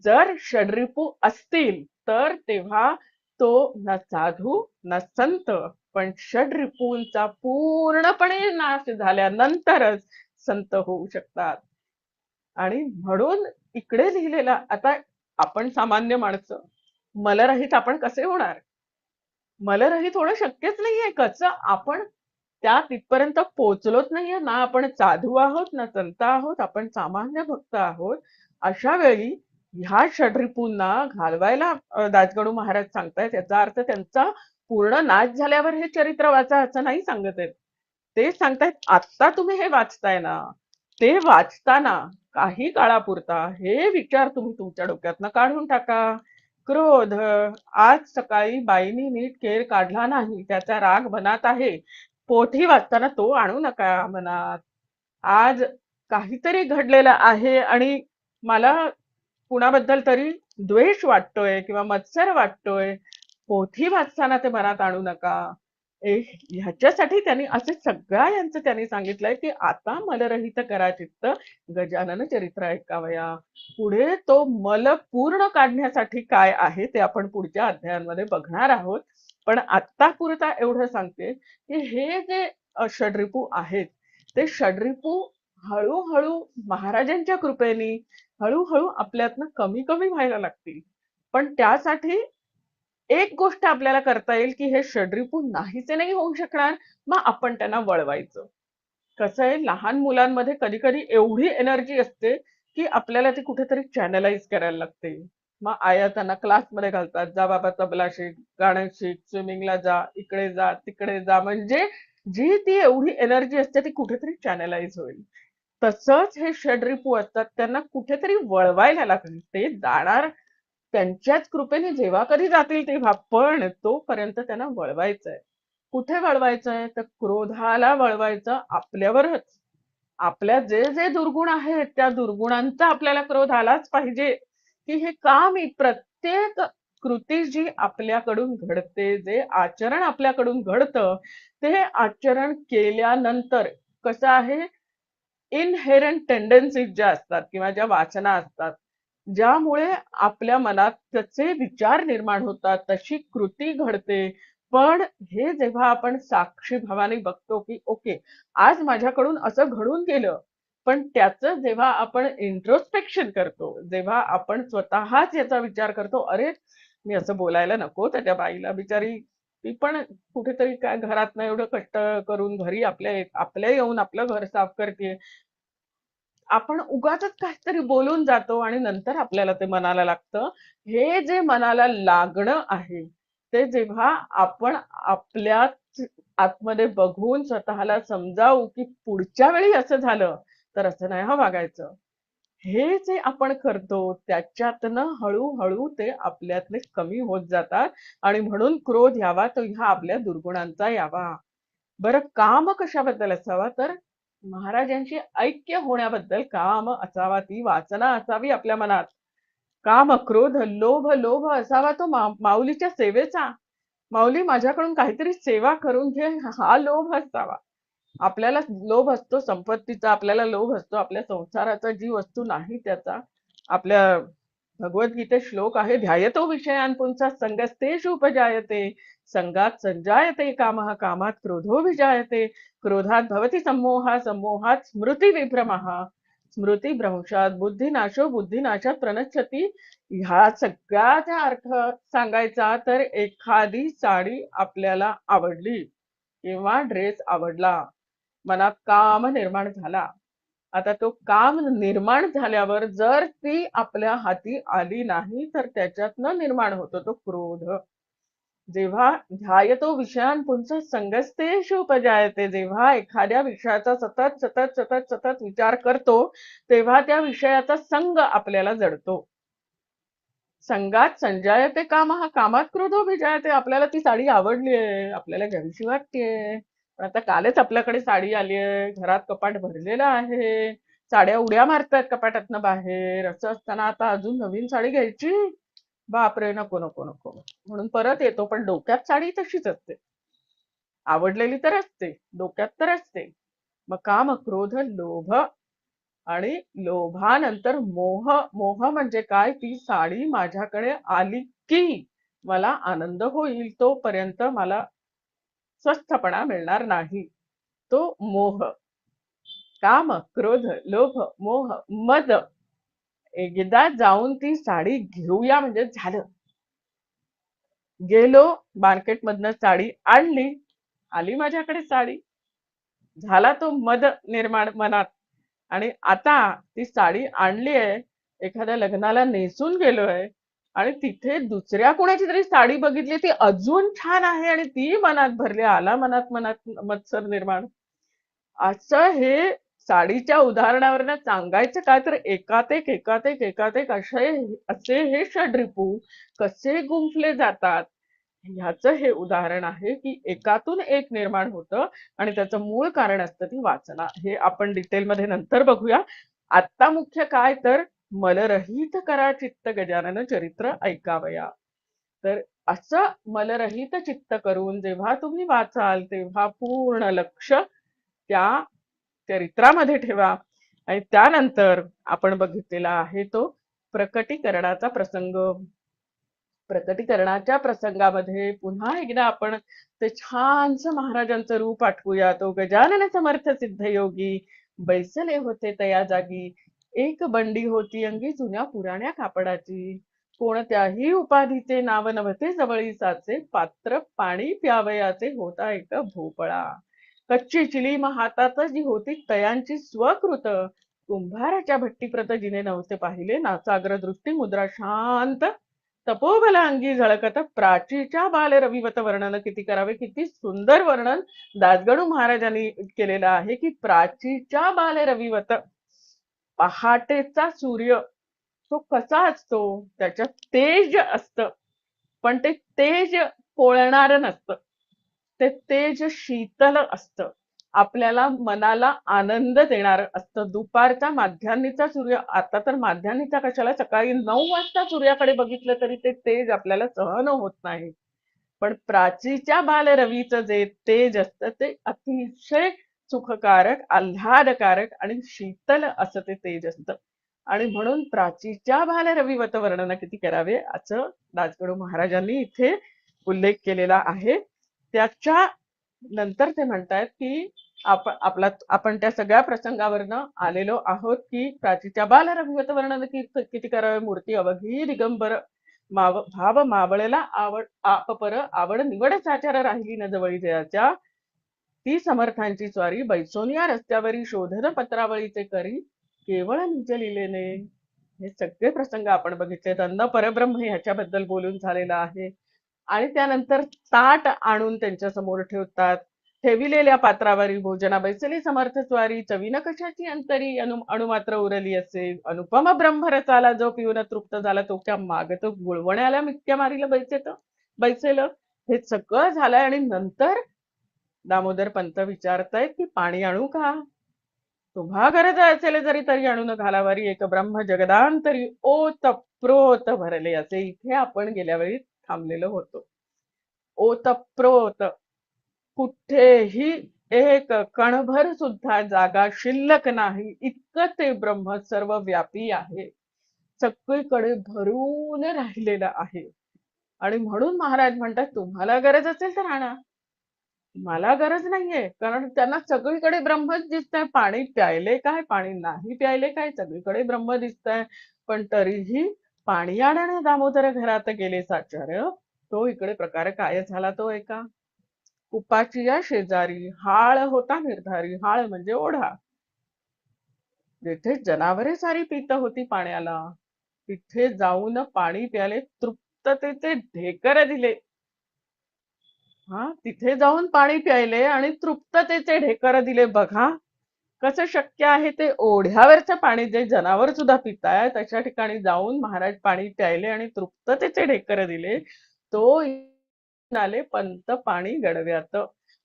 जर षड्रिपू असतील तर तेव्हा तो न साधू न संत, पण षड्रिपूंचा पूर्णपणे नाश झाल्यानंतरच संत होऊ शकतात. आणि म्हणून इकडे लिहिलेला, आता आपण सामान्य माणसं मलरहित आपण कसे होणार? मलरहित होणं शक्यच नाहीये. कसं आपण त्या तिथपर्यंत पोहोचलोच नाहीये ना. आपण साधू आहोत ना संत आहोत, आपण सामान्य भक्त आहोत. अशा वेळी ह्या षड्रिपूंना घालवायला दासगणू महाराज सांगतायत. याचा अर्थ त्यांचा पूर्ण नाश झाल्यावर हे चरित्र वाचा असं नाही सांगत आहेत. ते सांगतायत आत्ता तुम्ही हे वाचताय ना, ते वाचताना काही काळापुरता हे विचार तुम्ही तुमच्या डोक्यातनं काढून टाका. क्रोध, आज सकाळी बाईनी नीट केर काढला नाही, त्याचा राग मनात आहे. पोथी वाचताना तो आणू नका मनात. आज काहीतरी घडलेलं आहे आणि मला कुणाबद्दल तरी द्वेष वाटतोय किंवा मत्सर वाटतोय. पोथी वाचताना ते मनात आणू नका. ह्याच्यासाठी त्यांनी असे सगळ्या यांचं त्यांनी सांगितलंय की आता मलरहित करा चित्त, गजानन चरित्र ऐकावया. पुढे तो मल पूर्ण काढण्यासाठी काय आहे ते आपण पुढच्या अध्यायांमध्ये बघणार आहोत. पण आत्तापुरता एवढं सांगते की हे जे षड्रिपू आहेत ते षड्रिपू हळूहळू महाराजांच्या कृपेने हळूहळू आपल्यातनं कमी कमी व्हायला लागतील. पण त्यासाठी एक गोष्ट आपल्याला करता येईल की हे षड्रिपू नाहीसे नाही होऊ शकणार, मग आपण त्यांना वळवायचं. कसं आहे, लहान मुलांमध्ये कधी कधी एवढी एनर्जी असते की आपल्याला ती कुठेतरी चॅनलाइज करायला लागते. मग आया त्यांना क्लासमध्ये घालतात, जा बाबा तबला शिक, गाणं शिक, स्विमिंगला जा, इकडे जा, तिकडे जा, म्हणजे जी ती एवढी एनर्जी असते ती कुठेतरी चॅनलाइज होईल. तसंच हे षड्रिपू असतात, त्यांना कुठेतरी वळवायला लागेल. ते जाणार त्यांच्याच कृपेने जेव्हा कधी जातील तेव्हा, पण तोपर्यंत त्यांना वळवायचंय. कुठे वळवायचंय? तर क्रोधाला वळवायचं आपल्यावरच. आपल्या जे जे दुर्गुण आहेत त्या दुर्गुणांचा आपल्याला क्रोध आलाच पाहिजे. की हे का मी प्रत्येक कृती जी आपल्याकडून घडते, जे आचरण आपल्याकडून घडतं, ते आचरण केल्यानंतर कसं आहे, इनहेरंट टेंडन्सीज ज्या असतात किंवा ज्या वासना असतात, ज्यामुळे आपल्या मनात त्याचे विचार निर्माण होतात, तशी कृती घडते. पण हे जेव्हा आपण साक्षी भावाने बघतो की ओके, आज माझ्याकडून असं घडून गेलं, पण त्याचं जेव्हा आपण इंट्रोस्पेक्शन करतो, जेव्हा आपण स्वतःच याचा विचार करतो, अरे मी असं बोलायला नको तर त्या बाईला, बिचारी ती पण कुठेतरी काय घरातनं एवढं कष्ट करून घरी आपल्या येऊन आपलं घर साफ करते. आपण उगाचच काहीतरी बोलून जातो आणि नंतर आपल्याला ते मनाला लागतं. हे जे मनाला लागणं आहे, ते जेव्हा आपण आपल्याच आतमध्ये बघून स्वतःला समजावू की पुढच्या वेळी असं झालं तर असं नाही हं वागायचं. हे जे आपण करतो त्याच्यातनं हळूहळू ते आपल्यातले कमी होत जातात आणि म्हणून क्रोध यावा तर ह्या आपल्या दुर्गुणांचा यावा. बरं, काम कशाबद्दल असावा? तर महाराजांशी ऐक्य होण्याबद्दल काम असावा, ती वासना असावी आपल्या मनात. काम, क्रोध, लोभ, लोभ असावा तो माऊलीच्या सेवेचा. माऊली माझ्याकडून काहीतरी सेवा करून घे, हा लोभ असावा. आपल्याला लोभ असतो संपत्तीचा, आपल्याला लोभ असतो आपल्या संसाराचा, जी वस्तू नाही त्याचा. आपल्या भगवद्गीतेत श्लोक आहे, ध्यायतो विषयान् पुंसः संगस्तेषु उपजायते, संगात संजायते कामः, कामात क्रोधो विजायते, क्रोधात भवति सम्मोहः, सम्मोहात स्मृती विभ्रमः, स्मृती भ्रंशात बुद्धिनाशो, बुद्धिनाशात प्रणश्यति. ह्या सगळ्याचा अर्थ सांगायचा तर एखादी साडी आपल्याला आवडली किंवा ड्रेस आवडला, मनात काम निर्माण झाला. आता तो काम निर्माण झाल्यावर जर ती आपल्या हाती आली नाही तर त्याच्यातनं निर्माण होतो तो क्रोध. जेव्हा ध्यायतो विषयान् पुंसः संगस्तेषु उपजायते, जेव्हा एखाद्या विषयाचा सतत सतत सतत सतत विचार करतो तेव्हा त्या विषयाचा संग आपल्याला जडतो. संगात संजायते कामः, कामात क्रोधो विजायते. आपल्याला ती साडी आवडलीये, आपल्याला घ्यावीशी वाटतेय, पण आता कालच आपल्याकडे साडी आलीये, घरात कपाट भरलेलं आहे, साड्या उड्या मारतायत कपाटातनं बाहेर, असं असताना आता अजून नवीन साडी घ्यायची, बापरे, नको नको नको, म्हणून परत येतो. पण डोक्यात साडी तशीच असते, आवडलेली तर असते, डोक्यात तर असते. मग काम, क्रोध, लोभ आणि लोभानंतर मोह. मोह म्हणजे काय? ती साडी माझ्याकडे आली की मला आनंद होईल, तोपर्यंत मला स्वस्थपणा मिळणार नाही, तो मोह. काम, क्रोध, लोभ, मोह, मद. एकदा जाऊन ती साडी घेऊया म्हणजे झालं. गेलो मार्केटमधनं, साडी आणली, आली माझ्याकडे साडी, झाला तो मद निर्माण मनात. आणि आता ती साडी आणलीये, एखाद्या लग्नाला नेसून गेलोय आणि तिथे दुसऱ्या कोणाची तरी साडी बघितली, ती अजून छान आहे आणि ती मनात भरली, आला मनात मनात मत्सर निर्माण. असं हे साडीच्या उदाहरणावरनं सांगायचं काय तर एकातेक एकातेक एकातेक असे हे षड्रिपू कसे गुंफले जातात ह्याचं हे उदाहरण आहे की एकातून एक निर्माण होतं आणि त्याचं मूळ कारण असतं ती वासना. हे आपण डिटेलमध्ये नंतर बघूया. आत्ता मुख्य काय तर मलरहित करा चित्त गजानन चरित्र ऐकावया. तर असं मलरहित चित्त करून जेव्हा तुम्ही वाचाल तेव्हा पूर्ण लक्ष त्या चरित्रामध्ये ठेवा आणि त्यानंतर आपण बघितलेला आहे तो प्रकटीकरणाचा प्रसंग. प्रकटीकरणाच्या प्रसंगामध्ये पुन्हा एकदा आपण ते छानसं महाराजांचं रूप आठवूया. तो गजानन समर्थ सिद्धयोगी बैसले होते तया जागी, एक बंडी होती अंगी जुन्या पुराण्या कापडाची, कोणत्याही उपाधीचे नाव नव्हते जवळी साचे, पात्र पाणी प्यावयाचे होता एक भोपळा. कच्ची चिलीम हातात जी होती तयांची स्वकृत, कुंभाराच्या भट्टीप्रत जिने नव्हते पाहिले, नासाग्र दृष्टी मुद्रा शांत, तपोबल अंगी झळकत, प्राचीच्या बाल रविवत वर्णन किती करावे. किती सुंदर वर्णन दासगणू महाराजांनी केलेलं आहे की प्राचीच्या बाल रविवत, पहाटेचा सूर्य तो कसा असतो, त्याच्यात तेज असतं पण ते तेज पोळणार नसतं, ते तेज शीतल असतं, आपल्याला मनाला आनंद देणार असतं. दुपारचा माध्यान्नीचा सूर्य, आता तर माध्यान्नीचा कशाला, सकाळी 9 वाजता सूर्याकडे बघितलं तरी ते तेज आपल्याला सहन होत नाही. पण प्राचीच्या बालरवीचं जे तेज असतं ते अतिशय सुखकारक, आल्हादकारक आणि शीतल असं ते तेज असतं. आणि म्हणून प्राचीच्या बालरविवत वर्णन किती करावे असं दासगणू महाराजांनी इथे उल्लेख केलेला आहे. त्याच्या नंतर ते म्हणतायत की आपण त्या सगळ्या प्रसंगावरनं आलेलो आहोत की प्राचीच्या बालरविवत वर्णन किती करावे, मूर्ती अवघी दिगंबर भाव मावळेला आवड आपपर, आवड निवड साचार राहिली न जवळी जयाच्या, ती समर्थांची स्वारी बैसोनिया रस्त्यावरी शोधन पत्रावळीचे करी, केवळ निज लिलेने. हे सगळे प्रसंग आपण बघितले. अन्न परब्रह्म ह्याच्याबद्दल बोलून झालेला आहे. आणि त्यानंतर ताट आणून त्यांच्या समोर ठेवतात. ठेविलेल्या पात्रावरी भोजना बैसली समर्थ स्वारी, चवीन कशाची अंतरी अणुमात्र उरली असे, अनुपम ब्रह्मरसाला जो पिऊन तृप्त झाला तो क्या मागतो गुळवण्याला मित्या मारीला बैसेल. हे सगळं झालंय आणि नंतर दामोदर पंत विचारतायत की पाणी आणू का, तुम्हा गरज असेल जरी तरी आणून घालावारी, एक ब्रह्म जगदांतरी ओत प्रोत भरले असे. इथे आपण गेल्या वेळी थांबलेलो होतो. ओतप्रोत, कुठेही एक कणभर सुद्धा जागा शिल्लक नाही, इतकं ते ब्रह्म सर्व व्यापी आहे, सगळीकडे भरून राहिलेलं आहे. आणि म्हणून महाराज म्हणतात तुम्हाला गरज असेल तर आणा, मला गरज नाहीये. कारण त्यांना सगळीकडे ब्रह्मच दिसतंय. पाणी प्यायले काय, पाणी नाही प्यायले काय, सगळीकडे ब्रह्म दिसतंय. पण तरीही पाणी आणणे दामोदर घरात गेले साचार, तो इकडे प्रकार काय झाला तो एका. कुपाची या शेजारी हाळ होता निर्धारी, हाळ म्हणजे ओढा, जिथे जनावरे सारी पीत होती पाण्याला, तिथे जाऊन पाणी प्याले, तृप्ततेचे ढेकर दिले. तिथे जाऊन पाणी प्यायले आणि तृप्ततेचे ढेकर दिले. बघा कसं शक्य आहे ते. ओढ्यावरचं पाणी जे जनावर सुद्धा पितायत अशा ठिकाणी जाऊन महाराज पाणी प्यायले आणि तृप्ततेचे ढेकर दिले. तो आले पंत पाणी गडव्यात,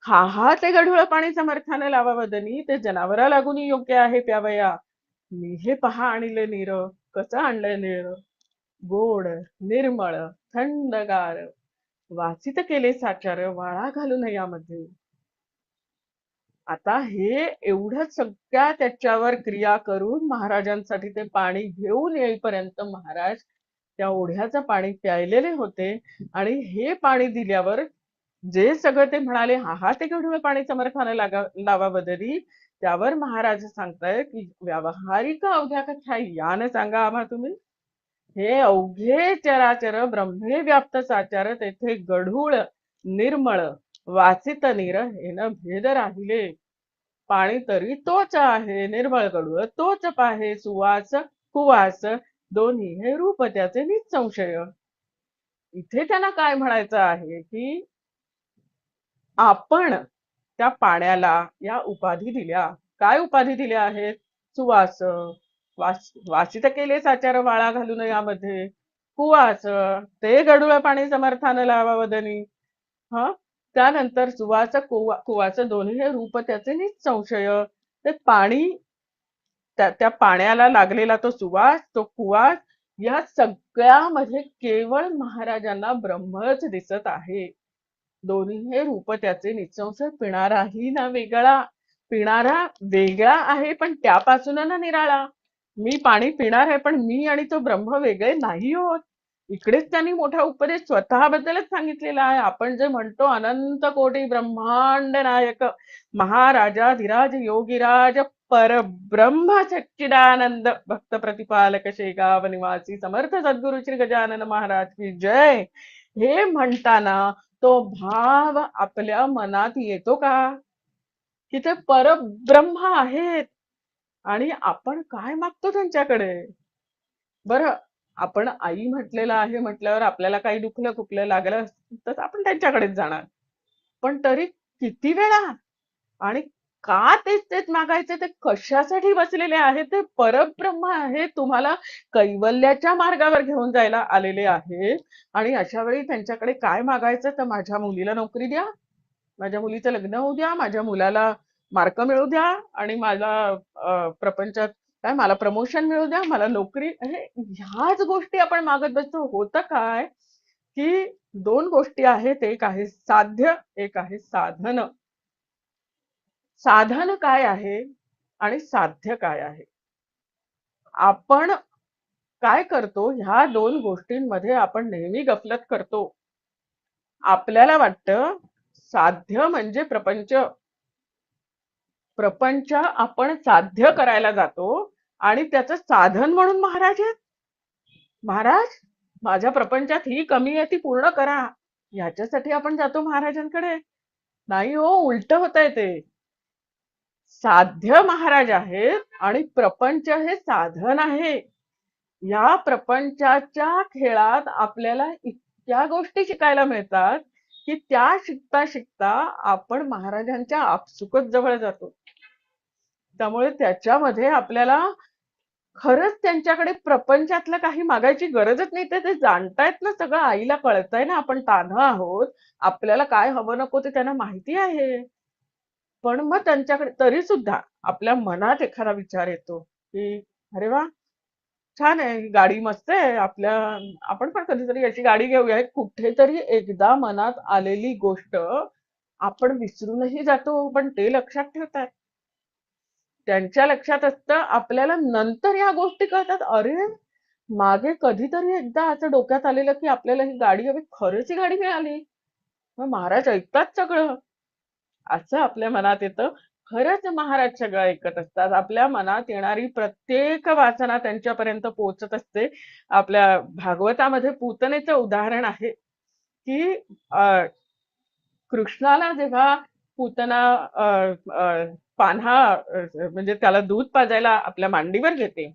हा ते गढूळ पाणी समर्थाने लावा वदनी, ते जनावरा लागून योग्य आहे प्यावया. मी हे पहा आणले नीर, कसं आणलंय नीर, गोड निर्मळ थंडगार, वासित केले साचार, वाळा घालून यामध्ये. आता हे एवढं सगळ्या त्याच्यावर क्रिया करून महाराजांसाठी ते पाणी घेऊन येईपर्यंत महाराज त्या ओढ्याचं पाणी प्यायलेले होते. आणि हे पाणी दिल्यावर जे सगळं ते म्हणाले हा ते गढूळ पाणी समर्थाने लावा बदली, त्यावर महाराज सांगताय की व्यावहारिक अवघ्या कथ्या यानं सांगा आम्हा तुम्ही. हे अवघे चराचर ब्रह्मे व्याप्त साचार, तेथे गढूळ निर्मळ वासित नीर हेन भेद राहिले. पाणी तरी तोच आहे, निर्मळ गढूळ तोच पाहे, सुवास कुवास दोन्ही हे रूप त्याचे निसंशय. इथे त्यांना काय म्हणायचं आहे की आपण त्या पाण्याला या उपाधी दिल्या, काय उपाधी दिल्या आहेत? सुवास, वासी तर केलेच आचार वाळा घालून यामध्ये. कुवास, ते गढूळ पाणी समर्थानं लावा वदनी. हा, त्यानंतर सुवास कुवाच दोन्ही हे रूप त्याचे निच संशय. ते पाणी, त्या पाण्याला लागलेला तो सुवास, तो कुवास, या सगळ्यामध्ये केवळ महाराजांना ब्रह्मच दिसत आहे. दोन्ही हे रूप त्याचे निसंशय. पिणाराही ना वेगळा, पिणारा वेगळा आहे पण त्यापासून ना निराळा. मी पाणी पिणार आहे पण मी आणि तो ब्रह्म वेगळे नाही होत. इकडेच त्यांनी मोठा उपदेश स्वतःबद्दलच सांगितलेला आहे. आपण जे म्हणतो अनंत कोटी ब्रह्मांड नायक महाराजाधिराज योगीराज परब्रह्म सच्चिदानंद भक्त प्रतिपालक शेगाव निवासी समर्थ सद्गुरु श्री गजानन महाराज की जय, हे म्हणताना तो भाव आपल्या मनात येतो का, की ते परब्रह्म आहेत आणि आपण काय मागतो त्यांच्याकडे? बरं, आपण आई म्हटलेलं आहे म्हटल्यावर आपल्याला काही दुखलं खुपलं लागलं तर आपण त्यांच्याकडेच जाणार, पण तरी किती वेळा आणि का तेच तेच मागायचे? ते कशासाठी बसलेले आहेत? ते परब्रह्म आहे, तुम्हाला कैवल्याच्या मार्गावर घेऊन जायला आलेले आहेत. आणि अशा वेळी त्यांच्याकडे काय मागायचं? तर माझ्या मुलीला नोकरी द्या, माझ्या मुलीचं लग्न होऊ द्या, माझ्या मुलाला मार्क मिळू द्या आणि मला प्रपंचात काय, मला प्रमोशन मिळू द्या, मला नोकरी. ह्याच गोष्टी आपण मागत बसतो. होतं काय की दोन गोष्टी आहेत, एक आहे साध्य, एक आहे साधन. साधन काय आहे आणि साध्य काय आहे? आपण काय करतो, ह्या दोन गोष्टींमध्ये आपण नेहमी गफलत करतो. आपल्याला वाटतं साध्य म्हणजे प्रपंच, प्रपंच आपण साध्य करायला जातो आणि त्याचं साधन म्हणून महाराज आहेत. महाराज, माझ्या प्रपंचात ही कमी आहे ती पूर्ण करा, ह्याच्यासाठी आपण जातो महाराजांकडे. नाही हो, उलट होतंय ते. साध्य महाराज आहेत आणि प्रपंच हे साधन आहे. या प्रपंचाच्या खेळात आपल्याला इतक्या गोष्टी शिकायला मिळतात की त्या शिकता शिकता आपण महाराजांच्या आपसुकच जवळ जातो. त्यामुळे त्याच्यामध्ये आपल्याला खरंच त्यांच्याकडे प्रपंचातलं काही मागायची गरजच नाही. ते जाणतायत ना सगळं, आईला कळतंय ना आपण तान्ह आहोत, आपल्याला काय हवं नको ते त्यांना माहिती आहे. पण मग त्यांच्याकडे तरी सुद्धा आपल्या मनात एखादा विचार येतो की अरे वा, छान आहे, ही गाडी मस्त आहे, आपण पण कधीतरी याची गाडी घेऊया. कुठेतरी एकदा मनात आलेली गोष्ट आपण विसरूनही जातो, पण ते लक्षात ठेवतात. त्यांच्या लक्षात असतं, आपल्याला नंतर या गोष्टी कळतात. अरे, मागे कधीतरी एकदा असं डोक्यात आलेलं की आपल्याला ही गाडी हवी, खरंच ही गाडी मिळाली. मग महाराज ऐकतात सगळं, असं आपल्या मनात येतं. खरंच महाराज सगळं ऐकत असतात. आपल्या मनात येणारी प्रत्येक वासना त्यांच्यापर्यंत पोहोचत असते. आपल्या भागवतामध्ये पूतनेचं उदाहरण आहे की कृष्णाला जेव्हा पूतना पान्हा म्हणजे त्याला दूध पाजायला आपल्या मांडीवर घेते,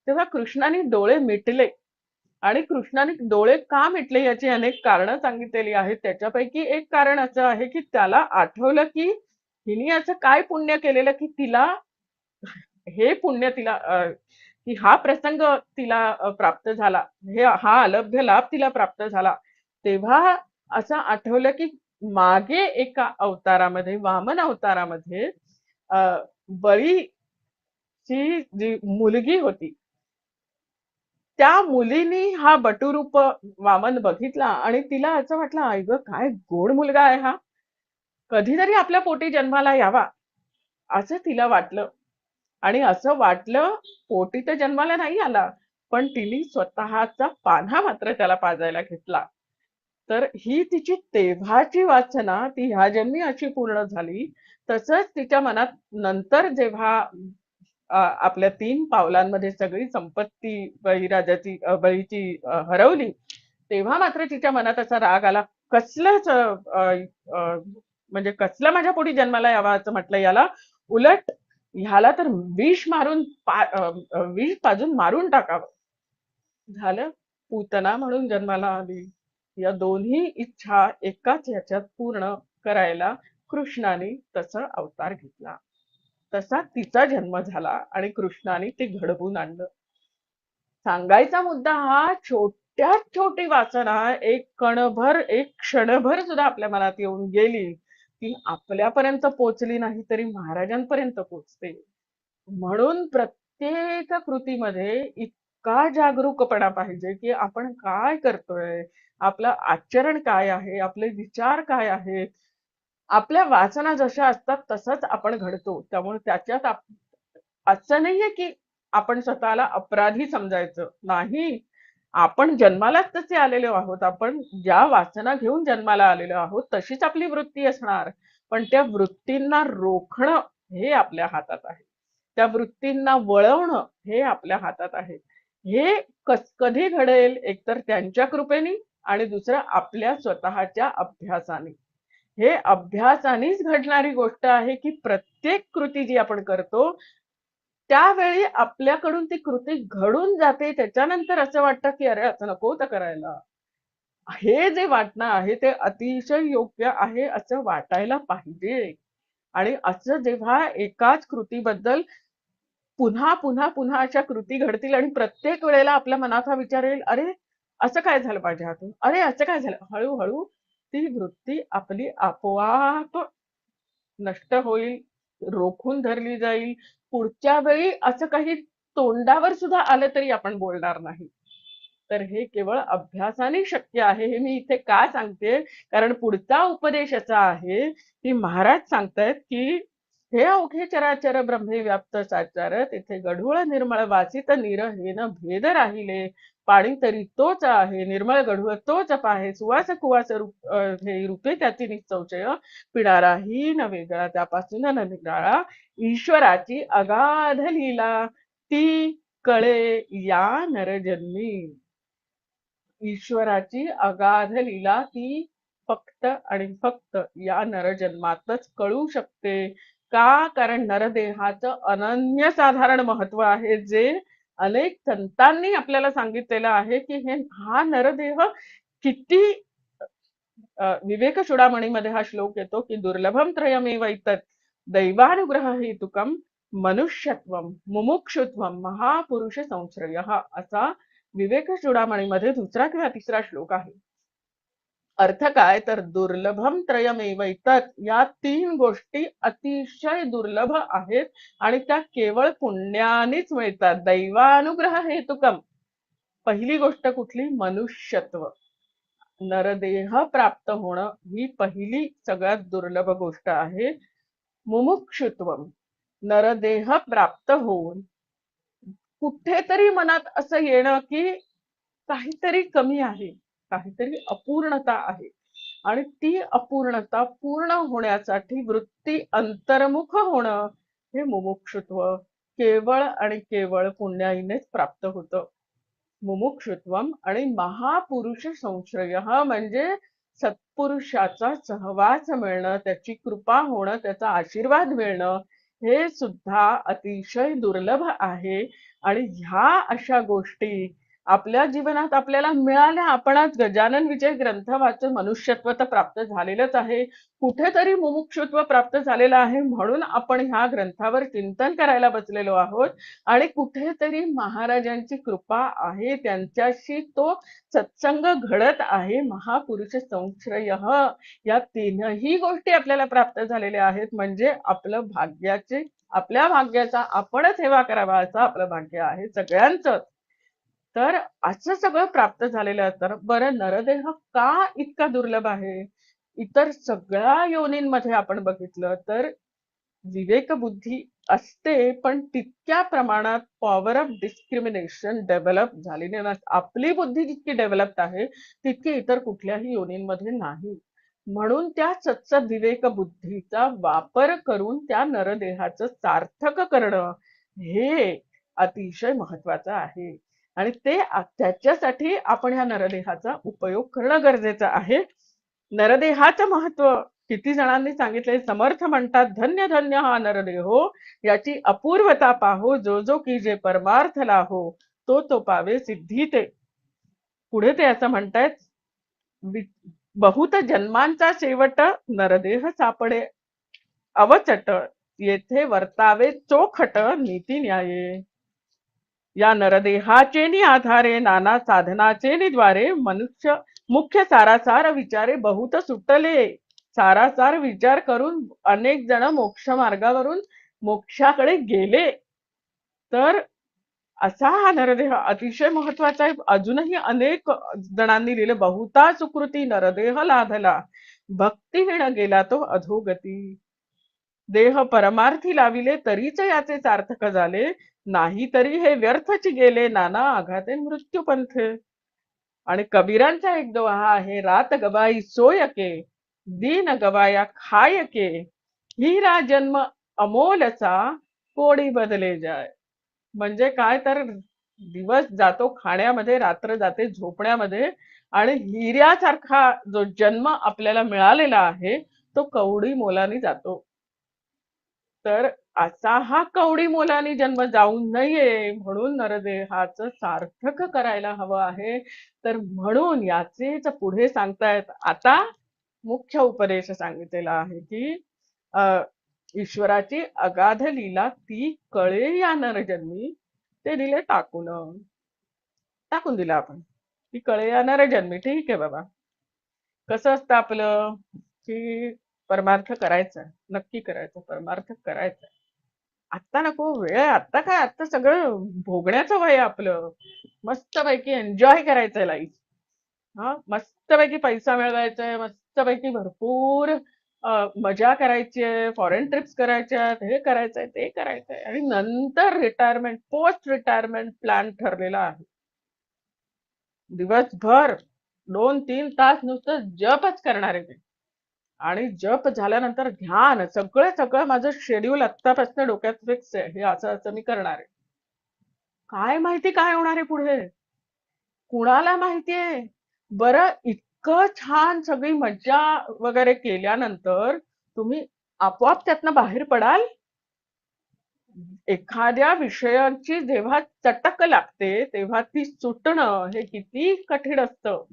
तेव्हा कृष्णाने डोळे मिटले. आणि कृष्णाने डोळे का मिटले याची अनेक कारणं सांगितलेली आहेत. त्याच्यापैकी एक कारण असं आहे की त्याला आठवलं की हिने असं काय पुण्य केलेलं की तिला हे पुण्य तिला की हा प्रसंग तिला प्राप्त झाला, हा अलभ्य लाभ तिला प्राप्त झाला. तेव्हा असं आठवलं की मागे एका अवतारामध्ये, वामन अवतारामध्ये बळीची जी मुलगी होती, त्या मुलीनी हा बटुरूप वामन बघितला आणि तिला असं वाटलं, आई ग, काय गोड मुलगा आहे हा, कधीतरी आपल्या पोटी जन्माला यावा, असं तिला वाटलं. आणि असं वाटलं, पोटी तर जन्माला नाही आला, पण तिने स्वतःचा पान्हा मात्र त्याला पाजायला घेतला. तर ही तिची तेव्हाची वासना ती ह्या जन्मी अशी पूर्ण झाली. तसंच तिच्या मनात नंतर जेव्हा आपल्या 3 पावलांमध्ये सगळी संपत्ती बळीची हरवली, तेव्हा मात्र तिच्या मनात असा राग आला, कसलंच म्हणजे कसलं माझ्या पोटी जन्माला यावा असं म्हटलं याला, उलट ह्याला तर विष पाजून मारून टाकावं. झालं, पूतना म्हणून जन्माला आली. या दोन्ही इच्छा एकाच ह्याच्यात पूर्ण करायला कृष्णाने तसा अवतार घेतला. तसा तिचा जन्म झाला आणि कृष्णाने ते घडवून आणलं. सांगायचा मुद्दा हा, छोट्यात छोटी वासना एक कणभर, एक क्षणभर सुद्धा आपल्या मनात येऊन गेली ती आपल्यापर्यंत पोचली नाही तरी महाराजांपर्यंत पोचते. म्हणून प्रत्येक कृतीमध्ये इतका जागरूकपणा पाहिजे की आपण काय करतोय, आपलं आचरण काय आहे, आपले विचार काय आहेत. आपल्या वासना जशा असतात तसंच आपण घडतो. त्यामुळे त्याच्यात असं नाहीये की आपण स्वतःला अपराधी समजायचं नाही. आपण जन्मालाच तसे आलेलो आहोत. आपण ज्या वासना घेऊन जन्माला आलेलो आहोत तशीच आपली वृत्ती असणार. पण त्या वृत्तींना रोखणं हे आपल्या हातात आहे. त्या वृत्तींना वळवणं हे आपल्या हातात आहे. हे कधी घडेल? एकतर त्यांच्या कृपेने आणि दुसरं आपल्या स्वतःच्या अभ्यासाने. हे अभ्यासानेच घडणारी गोष्ट आहे की प्रत्येक कृती जी आपण करतो त्यावेळी आपल्याकडून ती कृती घडून जाते. त्याच्यानंतर असं वाटतं की अरे असं नको होतं करायला. हे जे वाटणं आहे ते अतिशय योग्य आहे असं वाटायला पाहिजे. आणि असं जेव्हा एकाच कृतीबद्दल पुन्हा पुन्हा पुन्हा अशा कृती घडतील आणि प्रत्येक वेळेला आपल्या मनात हा विचार येईल, अरे असं काय झालं माझ्या हातून, अरे असं काय झालं, हळूहळू ती वृत्ती आपली आपोआप नष्ट होईल, रोखून धरली जाईल. पुढच्या वेळी असं काही तोंडावर सुद्धा आलं तरी आपण बोलणार नाही. तर हे केवळ अभ्यासाने शक्य आहे. हे मी इथे का सांगते, कारण पुढचा उपदेश असा आहे की महाराज सांगतायत की हे अवघे चराचर ब्रह्मे व्याप्त साचार, तिथे गढूळ निर्मळ वासित नीर हेन भेद राहिले. पाणी तरी तोच आहे, निर्मळ गढूळ तोच पाहे, सुवास कुवास हे रूपे त्याची निसंशय, पिणाराही न वेगळा त्यापासून न निराळा. ईश्वराची अगाध लीला ती कळे या नरजन्मी. ईश्वराची अगाध लीला ती फक्त आणि फक्त या नरजन्मातच कळू शकते. का? कारण नरदेहाचं अनन्यसाधारण महत्व आहे, जे अनेक संतांनी आपल्याला सांगितलेलं आहे की हा नरदेह किती विवेक चूडामणीमध्ये हा श्लोक येतो की दुर्लभम त्रयमेव इतत् दैवानुग्रह हेतुकम मनुष्यत्वम मुमुक्षुत्वम महापुरुष संश्रयः, असा विवेक चूडामणीमध्ये दुसरा किंवा तिसरा श्लोक आहे. अर्थ काय? तर दुर्लभम त्रयमेव इतत्, या 3 गोष्टी अतिशय दुर्लभ आहेत आणि त्या केवळ पुण्यानेच मिळतात. दैवानुग्रह हेतुकम, पहिली गोष्ट कुठली? मनुष्यत्व. नरदेह प्राप्त होणं ही पहिली सगळ्यात दुर्लभ गोष्ट आहे. मुमुक्षुत्वम, नरदेह प्राप्त होऊन कुठेतरी मनात असं येणं की काहीतरी कमी आहे, काहीतरी अपूर्णता आहे आणि ती अपूर्णता पूर्ण होण्यासाठी वृत्ती अंतर्मुख होणं हे मुमुक्षुत्व केवळ आणि केवळ पुण्याईनेच प्राप्त होतं. मुमुक्षुत्वम आणि महापुरुष संश्रय म्हणजे सत्पुरुषाचा सहवास मिळणं, त्याची कृपा होणं, त्याचा आशीर्वाद मिळणं हे सुद्धा अतिशय दुर्लभ आहे. आणि ह्या अशा गोष्टी आपल्या जीवनात आपल्याला मिळाल्या. आपण आज गजानन विजय ग्रंथ वाचून मनुष्यत्व तर प्राप्त झालेलंच आहे, कुठेतरी मुमुक्षुत्व प्राप्त झालेलं आहे, म्हणून आपण ह्या ग्रंथावर चिंतन करायला बसलेलो आहोत. आणि कुठेतरी महाराजांची कृपा आहे, त्यांच्याशी तो सत्संग घडत आहे. महापुरुष संश्रय, या 3ही गोष्टी आपल्याला प्राप्त झालेल्या आहेत. म्हणजे आपल्या भाग्याचा आपणच हेवा करावा असं आपलं भाग्य आहे सगळ्यांचं. तर असं सगळं प्राप्त झालेलं असतं. बरं, नरदेह का इतका दुर्लभ आहे? इतर सगळ्या योनींमध्ये आपण बघितलं तर विवेक बुद्धी असते, पण तितक्या प्रमाणात पॉवर ऑफ डिस्क्रिमिनेशन डेव्हलप झालेली नसते. आपली बुद्धी जितकी डेव्हलप्ड आहे तितकी इतर कुठल्याही योनींमध्ये नाही. म्हणून त्या सत्सद विवेक बुद्धीचा वापर करून त्या नरदेहाचं सार्थक करणं हे अतिशय महत्वाचं आहे. आणि त्याच्यासाठी आपण ह्या नरदेहाचा उपयोग करणं गरजेचं आहे. नरदेहाचं महत्व किती जणांनी सांगितले. समर्थ म्हणतात, धन्य धन्य हा नरदेहो, याची अपूर्वता पाहो, जो जो की जे परमार्थ लाहो, तो तो पावे सिद्धी ते. पुढे ते असं म्हणतायत, बहुत जन्मांचा शेवट नरदेह सापडे अवचट, येथे वर्तावे चोखट नीती न्याये. या नरदेहाचे नि आधारे नाना साधनाचे नि द्वारे मनुष्य मुख्य सारासार विचारे बहुत सुटले. सारासार विचार करून अनेक जण मोक्ष मार्गावरून मोक्षाकडे गेले. तर असा हा नरदेह अतिशय महत्वाचा आहे. अजूनही अनेक जणांनी लिहिले, बहुता सुकृती नरदेह लाभला, भक्तिहीन गेला तो अधोगती. देह परमार्थी लाविले तरीच याचे सार्थक झाले, नाही तरी हे व्यर्थच गेले नाना आघाते मृत्यू पंथे. आणि कबीरांचा एक दोहा आहे, रात गवाई सोयके, दीन गवाया खायके, हिरा जन्म अमोलचा, कोडी बदले जाय. म्हणजे काय तर दिवस जातो खाण्यामध्ये, रात्र जाते झोपण्यामध्ये, आणि हिऱ्यासारखा जो जन्म आपल्याला मिळालेला आहे तो कवडी मोलाने जातो. तर असा हा कवडी मोलाने जन्म जाऊ नये म्हणून नरदेहाचं सार्थक करायला हवं आहे. तर म्हणून याचेच पुढे सांगतायत. आता मुख्य उपदेश सांगितलेला आहे की ईश्वराची अगाध लीला ती कळे या नरजन्मी. ते दिले टाकून दिलं आपण ती कळे या नरजन्मी. ठीक आहे बाबा. कसं असतं आपलं की परमार्थ करायचा, नक्की करायचं, परमार्थ करायचा. आत्ता नको वेळ आहे, आत्ता काय, आत्ता सगळं भोगण्याचं वय आहे आपलं. मस्तपैकी एन्जॉय करायचंय लाईफ. हा, मस्तपैकी पैसा मिळवायचा आहे, मस्तपैकी भरपूर मजा करायची आहे, फॉरेन ट्रिप्स करायच्या, हे करायचंय ते करायचंय, आणि नंतर रिटायरमेंट, पोस्ट रिटायरमेंट प्लॅन ठरलेला आहे. दिवसभर 2-3 तास नुसतं जपच करणार आहे ते. आणि जप झाल्यानंतर ध्यान, सगळं माझं शेड्यूल आत्तापासून डोक्यात फिक्स आहे, हे असं मी करणार आहे. काय माहिती काय होणार आहे पुढे, कुणाला माहितीये. बरं, इतकं छान सगळी मज्जा वगैरे केल्यानंतर तुम्ही आपोआप त्यातनं बाहेर पडाल. एखाद्या विषयाची जेव्हा चटक लागते तेव्हा ती सुटणं हे किती कठीण असतं.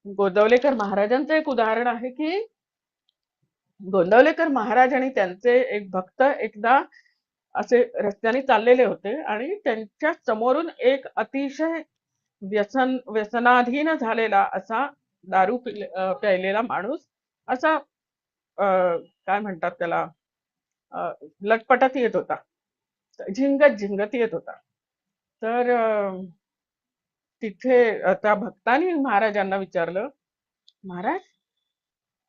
गोंदवलेकर महाराजांचं एक उदाहरण आहे की गोंदवलेकर महाराज आणि त्यांचे एक भक्त एकदा असे रस्त्याने चाललेले होते आणि त्यांच्या समोरून एक अतिशय व्यसनाधीन झालेला असा दारू प्यायलेला माणूस असा काय म्हणतात त्याला, लटपटत येत होता, झिंगत येत होता. तर तिथे त्या भक्तानी महाराजांना विचारलं, महाराज,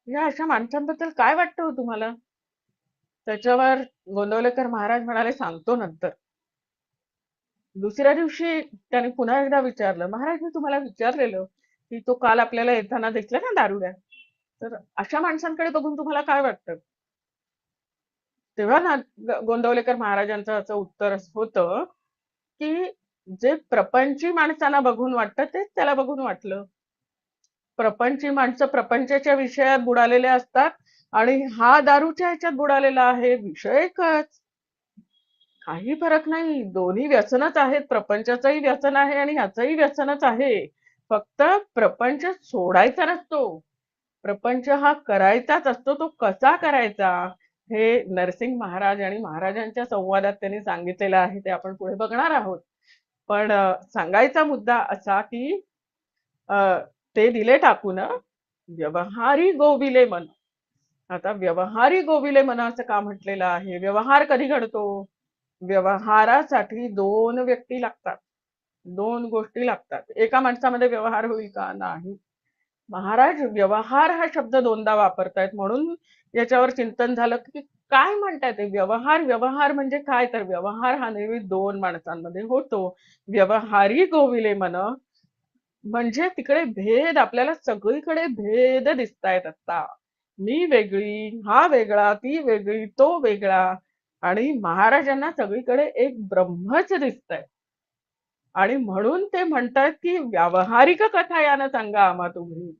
या अशा माणसांबद्दल काय वाटतं हो तुम्हाला? त्याच्यावर गोंदवलेकर महाराज म्हणाले, सांगतो नंतर. दुसऱ्या दिवशी त्याने पुन्हा एकदा विचारलं, महाराज, मी तुम्हाला विचारलेलं की तो काल आपल्याला येताना दिसला ना दारुड्या, तर अशा माणसांकडे बघून तुम्हाला काय वाटतं? तेव्हा ना गोंदवलेकर महाराजांचं असं उत्तर होतं की जे प्रपंची माणसांना बघून वाटतं तेच त्याला बघून वाटलं. प्रपंची माणसं प्रपंचाच्या विषयात बुडालेले असतात आणि हा दारूच्या ह्याच्यात बुडालेला आहे. विषय एकच, काही फरक नाही. दोन्ही व्यसनच आहेत. प्रपंचाचंही व्यसन आहे आणि ह्याचंही व्यसनच आहे. फक्त प्रपंच सोडायचा नसतो, प्रपंच हा करायचाच असतो. तो कसा करायचा हे नरसिंग महाराज आणि महाराजांच्या संवादात त्यांनी सांगितलेलं आहे, ते आपण पुढे बघणार आहोत. पण सांगायचा मुद्दा असा की ते दिले टाकून व्यवहारी गोविले मन. आता व्यवहारी गोविले मन असं का म्हटलेलं आहे? व्यवहार कधी घडतो? व्यवहारासाठी 2 व्यक्ती लागतात, 2 गोष्टी लागतात. एका माणसामध्ये व्यवहार होईल का? नाही. महाराज व्यवहार हा शब्द 2दा वापरतायत, म्हणून याच्यावर चिंतन झालं की काय म्हणतायत व्यवहार म्हणजे काय? तर व्यवहार हा नेहमी 2 माणसांमध्ये होतो. व्यवहारी गोविले मन म्हणजे तिकडे भेद, आपल्याला सगळीकडे भेद दिसतायत. आता मी वेगळी, हा वेगळा, ती वेगळी, तो वेगळा, आणि महाराजांना सगळीकडे एक ब्रह्मच दिसतंय. आणि म्हणून ते म्हणतात की व्यावहारिक कथा यानं सांगा आम्हा तुम्ही,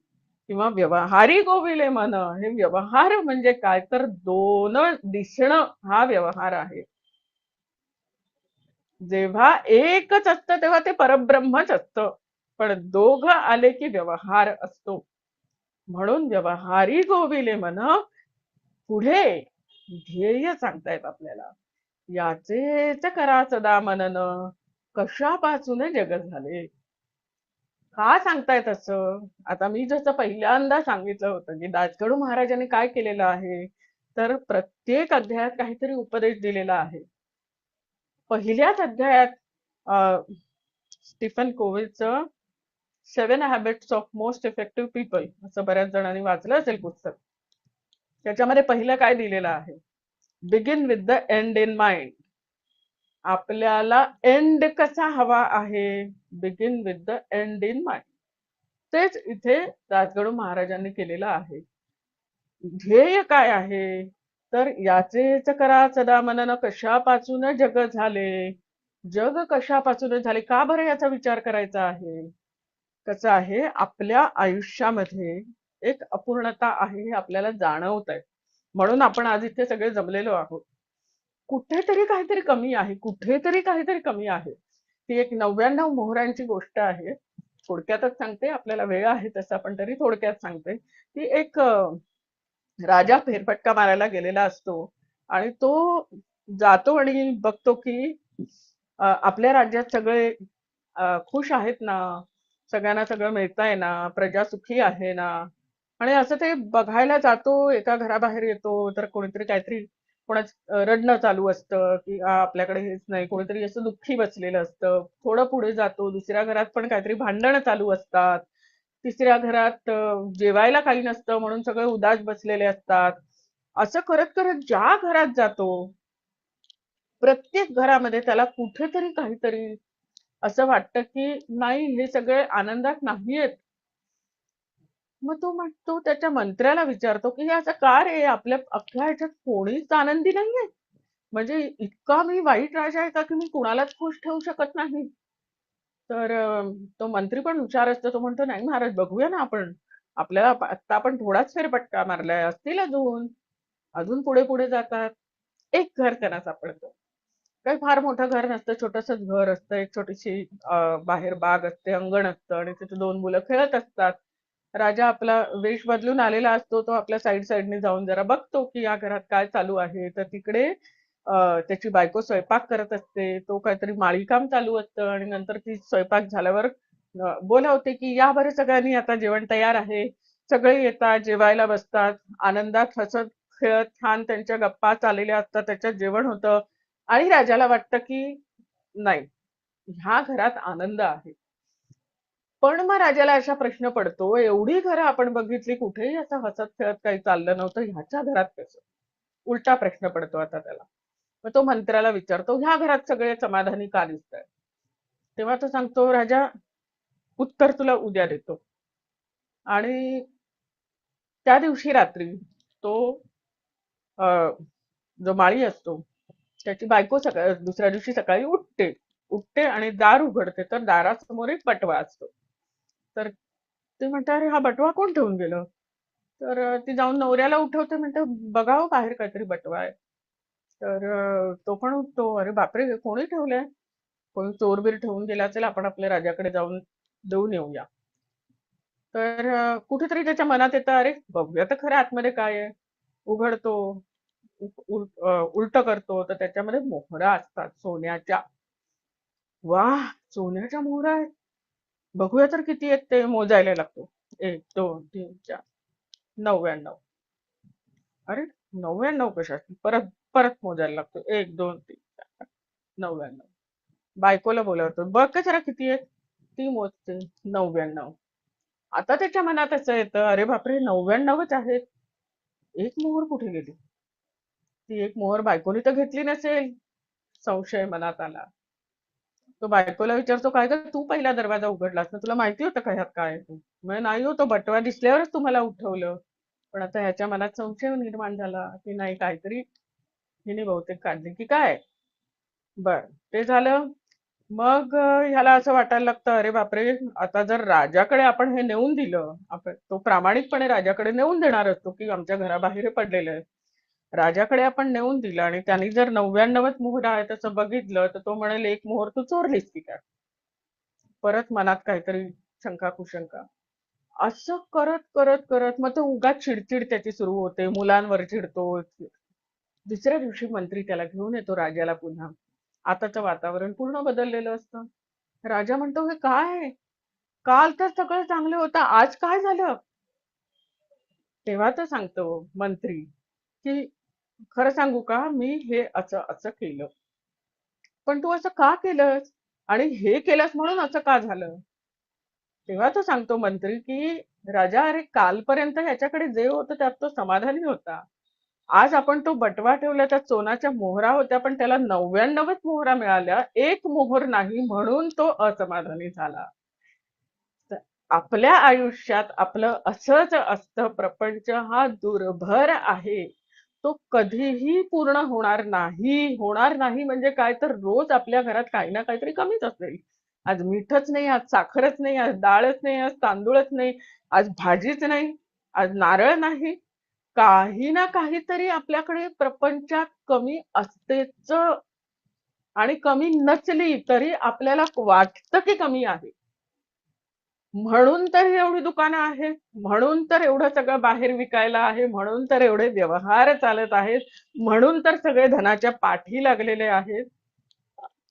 किंवा व्यवहारी गोविले मन. हे व्यवहार म्हणजे काय? तर 2 दिसणं हा व्यवहार आहे. जेव्हा एकच असतं तेव्हा ते परब्रह्मच असतं, पण 2 आले की व्यवहार असतो. म्हणून व्यवहारी गोविले मन पुढे ध्येय सांगतायत आपल्याला. याचेच करा सदा मनन, कशापासून जग झाले. का सांगतायत असं? आता मी जसं पहिल्यांदा सांगितलं होतं की दासगणू महाराजांनी काय केलेलं आहे, तर प्रत्येक अध्यायात काहीतरी उपदेश दिलेला आहे. पहिल्याच अध्यायात अ, स्टीफन कोव्हेचं 7 habits of most effective people असं बऱ्याच जणांनी वाचलं असेल पुस्तक. त्याच्यामध्ये पहिलं काय दिलेलं आहे, begin with the and in mind. आपल्याला एंड कसा हवा आहे, begin with the and in mind. तेच इथे दासगणू महाराजांनी केलेलं आहे. ध्येय काय आहे, तर याचेच करा सदा मनन, कशापासून जग झाले. जग कशापासून झाले, का बरं याचा विचार करायचा आहे. कसं आहे, आपल्या आयुष्यामध्ये एक अपूर्णता आहे हे आपल्याला जाणवत आहे. म्हणून आपण आज इथे सगळे जमलेलो आहोत. कुठेतरी काहीतरी कमी आहे, कुठेतरी काहीतरी कमी आहे. ती एक 99 मोहरांची गोष्ट आहे. थोडक्यातच सांगते, आपल्याला वेळ आहे तसा, पण तरी थोडक्यात सांगते. ती एक राजा फेरफटका मारायला गेलेला असतो आणि तो जातो आणि बघतो की आपल्या राज्यात सगळे खुश आहेत ना, सगळ्यांना सगळं मिळतंय ना, प्रजा सुखी आहे ना. आणि असं ते बघायला जातो, एका घराबाहेर येतो तर कोणीतरी काहीतरी रडणं चालू असतं की आपल्याकडे हेच नाही, कोणीतरी असं दुःखी बसलेलं असतं. थोडं पुढे जातो, दुसऱ्या घरात पण काहीतरी भांडणं चालू असतात. तिसऱ्या घरात जेवायला काही नसतं म्हणून सगळे उदास बसलेले असतात. असं करत करत ज्या घरात जातो, प्रत्येक घरामध्ये त्याला कुठेतरी काहीतरी असं वाटतं की नाही, हे सगळे आनंदात नाहीयेत. मग तो त्याच्या मंत्र्याला विचारतो की हे असं का रे, आपल्या अख्ख्या ह्याच्यात कोणीच आनंदी नाहीये. म्हणजे इतका मी वाईट राजा आहे का की मी कुणालाच खुश ठेवू शकत नाही. तर तो मंत्री पण हुशार असतो. तो म्हणतो, नाही महाराज, बघूया ना आपण. आपल्याला आता आपण थोडाच फेरफटका मारलाय, असतील अजून. अजून पुढे पुढे जातात. एक घर त्यांना सापडतं. काही फार मोठं घर नसतं, छोटंसंच घर असतं. एक छोटीशी बाहेर बाग असते, अंगण असतं आणि तिथे 2 मुलं खेळत असतात. राजा आपला वेश बदलून आलेला असतो. तो आपल्या साईडने जाऊन जरा बघतो की या घरात काय चालू आहे. तर तिकडे त्याची बायको स्वयंपाक करत असते. तो काहीतरी माळीकाम चालू असतं आणि नंतर ती स्वयंपाक झाल्यावर बोलावते की या बरं सगळ्यांनी, आता जेवण तयार आहे. सगळे येतात, जेवायला बसतात. आनंदात हसत खेळत छान त्यांच्या गप्पा चाललेल्या असतात. त्याच्यात जेवण होतं आणि राजाला वाटतं की नाही, ह्या घरात आनंद आहे. पण मग राजाला असा प्रश्न पडतो, एवढी घरं आपण बघितली, कुठेही असं हसत खेळत काही चाललं नव्हतं, ह्याच्या घरात कसं? उलटा प्रश्न पडतो आता त्याला. मग तो मंत्र्याला विचारतो, ह्या घरात सगळे समाधानी का दिसतायत? तेव्हा तो सांगतो, राजा, उत्तर तुला उद्या देतो. आणि त्या दिवशी रात्री तो अ, जो माळी असतो, त्याची बायको दुसऱ्या दिवशी सकाळी उठते. उठते आणि दार उघडते, तर दारासमोर एक बटवा असतो. तर ते म्हणते, अरे हा बटवा कोण ठेवून गेलं? तर ती जाऊन नवऱ्याला उठवते, म्हणते बघावं बाहेर काहीतरी बटवा आहे. तर तो पण उठतो, अरे बापरे, हे कोणी ठेवलंय? कोणी चोरबीर ठेवून गेला असेल, आपण आपल्या राजाकडे जाऊन देऊन येऊया. तर कुठेतरी त्याच्या मनात येतं, अरे बघूया तर खरं आतमध्ये काय आहे. उघडतो, उलट करतो, तर त्याच्यामध्ये मोहरा असतात सोन्याच्या. वाह, सोन्याच्या मोहरा आहेत. बघूया तर किती आहेत ते, मोजायला लागतो. 1, 2, 3, 4, 99. अरे 99 कशात? परत परत मोजायला लागतो. 1, 2, 3, 4, 99. बायकोला बोलावतो, बघ का जरा किती आहेत. ती मोजते, 99. आता त्याच्या मनात असं येतं, अरे बापरे, 99च आहेत. एक मोहर कुठे गेली? ती एक मोहर बायकोनी तर घेतली नसेल. संशय मनात आला. तो बायकोला विचारतो, काय ग, तू पहिला दरवाजा उघडलास ना, तुला माहिती होतं का ह्यात काय आहे ते? म्हणजे नाही हो, तो बटवा दिसल्यावरच तुम्हाला उठवलं. पण आता ह्याच्या मनात संशय निर्माण झाला की नाही, काहीतरी हिने बहुतेक काढली की काय. बर, ते झालं. मग ह्याला असं वाटायला लागतं, अरे बापरे, आता जर राजाकडे आपण हे नेऊन दिलं, आपण तो प्रामाणिकपणे राजाकडे नेऊन देणार असतो की आमच्या घराबाहेर हे पडलेलं आहे. राजाकडे आपण नेऊन दिलं आणि त्यांनी जर 99च मोहर आहे तसं बघितलं, तर तो म्हणेल, एक मोहर तू चोरलीस की काय? परत मनात काहीतरी शंका कुशंका. असं करत करत करत मग तो उगाच चिडचिड त्याची सुरू होते, मुलांवर चिडतो. दुसऱ्या दिवशी मंत्री त्याला घेऊन येतो राजाला पुन्हा. आताचं वातावरण पूर्ण बदललेलं असतं. राजा म्हणतो, हे काय? काल तर सगळं चांगलं होतं, आज काय झालं? तेव्हा तर सांगतो मंत्री, की खरं सांगू का, मी हे असं असं केलं. पण तू असं का केलंस? आणि हे केलंस म्हणून असं का झालं? तेव्हा तो सांगतो मंत्री, की राजा, अरे कालपर्यंत ह्याच्याकडे जे होतं त्यात तो समाधानी होता. आज आपण तो बटवा ठेवला, त्यात सोन्याच्या मोहरा होत्या, पण त्याला 99च मोहरा मिळाल्या, एक मोहर नाही, म्हणून तो असमाधानी झाला. तर आपल्या आयुष्यात आपलं असंच असतं. प्रपंच हा दुर्भर आहे. तो कधीही पूर्ण होणार नाही म्हणजे काय, तर रोज आपल्या घरात काही ना काहीतरी कमीच असेल. आज मीठच नाही, आज साखरच नाही, आज डाळच नाही, आज तांदूळच नाही, आज भाजीच नाही, आज नारळ नाही. काही ना काहीतरी आपल्याकडे प्रपंचात कमी असतेच. आणि कमी नसली तरी आपल्याला वाटतं की कमी आहे. म्हणून तर एवढी दुकानं आहेत, म्हणून तर एवढं सगळं बाहेर विकायला आहे, म्हणून तर एवढे व्यवहार चालत आहेत, म्हणून तर सगळे धनाच्या पाठी लागलेले आहेत.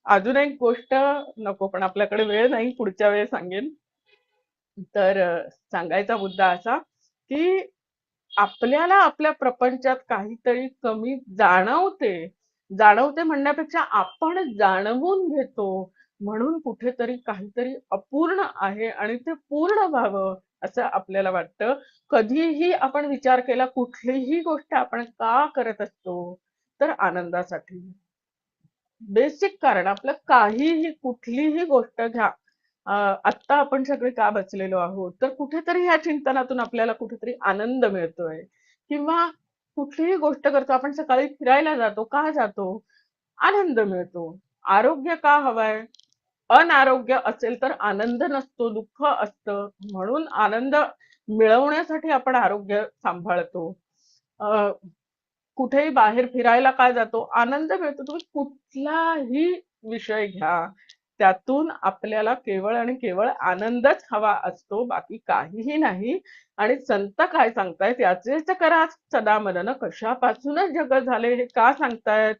अजून एक गोष्ट, नको पण आपल्याकडे वेळ नाही, पुढच्या वेळेस सांगेन. तर सांगायचा मुद्दा असा, की आपल्याला आपल्या प्रपंचात काहीतरी कमी जाणवते. जाणवते म्हणण्यापेक्षा आपण जाणवून घेतो. म्हणून कुठेतरी काहीतरी अपूर्ण आहे आणि ते पूर्ण व्हावं असं आपल्याला वाटतं. कधीही आपण विचार केला, कुठलीही गोष्ट आपण का करत असतो? तर आनंदासाठी. बेसिक कारण आपलं, काहीही कुठलीही गोष्ट घ्या. आत्ता आपण सगळे का बसलेलो आहोत, तर कुठेतरी ह्या चिंतनातून आपल्याला कुठेतरी आनंद मिळतोय. किंवा कुठलीही गोष्ट करतो, आपण सकाळी फिरायला जातो, का जातो? आनंद मिळतो. आरोग्य का हवंय? अनारोग्य असेल तर आनंद नसतो, दुःख असतं. म्हणून आनंद मिळवण्यासाठी आपण आरोग्य सांभाळतो. अ, कुठेही बाहेर फिरायला काय जातो? आनंद मिळतो. तुम्ही कुठलाही विषय घ्या, त्यातून आपल्याला केवळ आणि केवळ आनंदच हवा असतो, बाकी काहीही नाही. आणि संत काय सांगतायत? याचेच करा सदा मनन, कशापासूनच जग झाले हे का सांगतायत?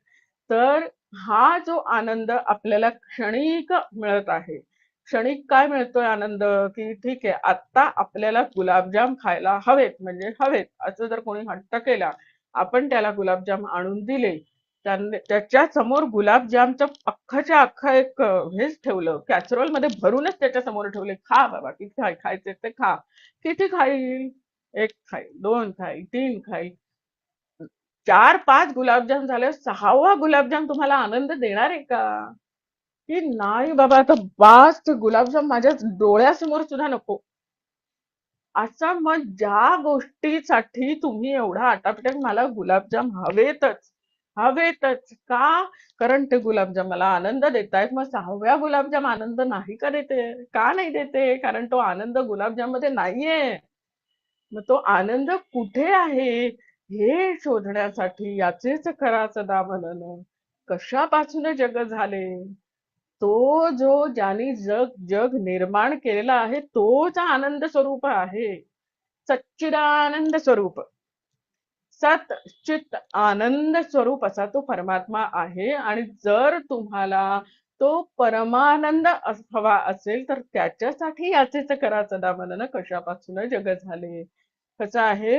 तर हा जो आनंद आपल्याला क्षणिक मिळत आहे. क्षणिक काय मिळतोय आनंद? की ठीक आहे, आता आपल्याला गुलाबजाम खायला हवेत म्हणजे हवेत, असं जर कोणी हट्ट केला, आपण त्याला गुलाबजाम आणून दिले, त्याच्या समोर गुलाबजामचं अख्खच्या अख्खं एक हेच ठेवलं, कॅसरोल मध्ये भरूनच त्याच्या समोर ठेवले, खा बाबा, किती खायचे ते खा. किती खाईल? एक खाईल, दोन खाईल, तीन खाईल. 4-5 गुलाबजाम झाले, 6वा गुलाबजाम तुम्हाला आनंद देणार आहे का? की नाही बाबा, आता बास, ते गुलाबजाम माझ्या डोळ्यासमोर सुद्धा नको. असं मग ज्या गोष्टीसाठी तुम्ही एवढा आटापिटा, मला गुलाबजाम हवेतच, हवेतच का? कारण ते गुलाबजाम मला आनंद देतायत. मग 6व्या गुलाबजाम आनंद नाही का देते? का नाही देते? कारण तो आनंद गुलाबजाम मध्ये नाहीये. मग तो आनंद कुठे आहे हे शोधण्यासाठी याचेच करा सदा मनन. कशापासून जग झाले? तो जो ज्याने जग जग निर्माण केलेला आहे, तोच आनंद स्वरूप आहे. सच्चिदानंद स्वरूप. सत चित आनंद स्वरूप असा तो परमात्मा आहे. आणि जर तुम्हाला तो परमानंद हवा असेल, तर त्याच्यासाठी याचेच करा सदा मनन, कशापासून जग झाले. कसं आहे,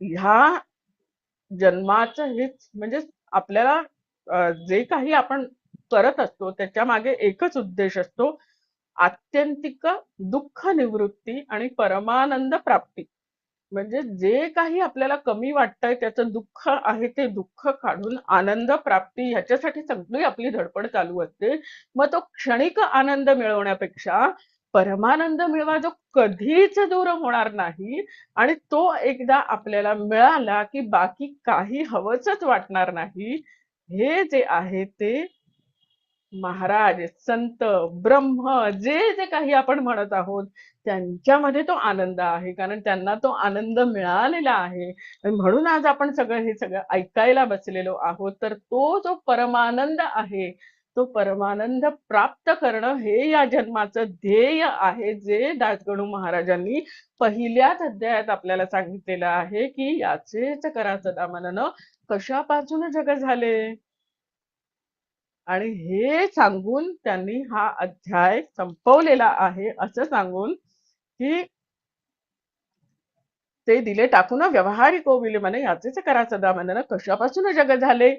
ह्या जन्माचं हेच म्हणजे आपल्याला जे काही आपण करत असतो त्याच्या मागे एकच उद्देश असतो, आत्यंतिक दुःख निवृत्ती आणि परमानंद प्राप्ती. म्हणजे जे काही आपल्याला कमी वाटतंय, त्याचं दुःख आहे ते दुःख काढून आनंद प्राप्ती, ह्याच्यासाठी सगळी आपली धडपड चालू असते. मग तो क्षणिक आनंद मिळवण्यापेक्षा परमानंद मिळवा, जो कधीच दूर होणार नाही. आणि तो एकदा आपल्याला मिळाला की बाकी काही हवंसच वाटणार नाही. हे जे आहे ते महाराज, संत, ब्रह्म, जे जे काही आपण म्हणत आहोत, त्यांच्यामध्ये तो आनंद आहे. कारण त्यांना तो आनंद मिळालेला आहे. आणि म्हणून आज आपण सगळं हे सगळं ऐकायला बसलेलो आहोत. तर तो जो परमानंद आहे, तो परमानंद प्राप्त करणं हे या जन्माचं ध्येय आहे, जे दासगणू महाराजांनी पहिल्याच अध्यायात आपल्याला सांगितलेलं आहे की याचेच करा सदा मनन, कशापासून जग झाले. आणि हे सांगून त्यांनी हा अध्याय संपवलेला आहे, असं सांगून की ते दिले टाकून व्यवहारिक ओविले म्हणे याचेच करा सदा मनन, कशापासून जग झाले.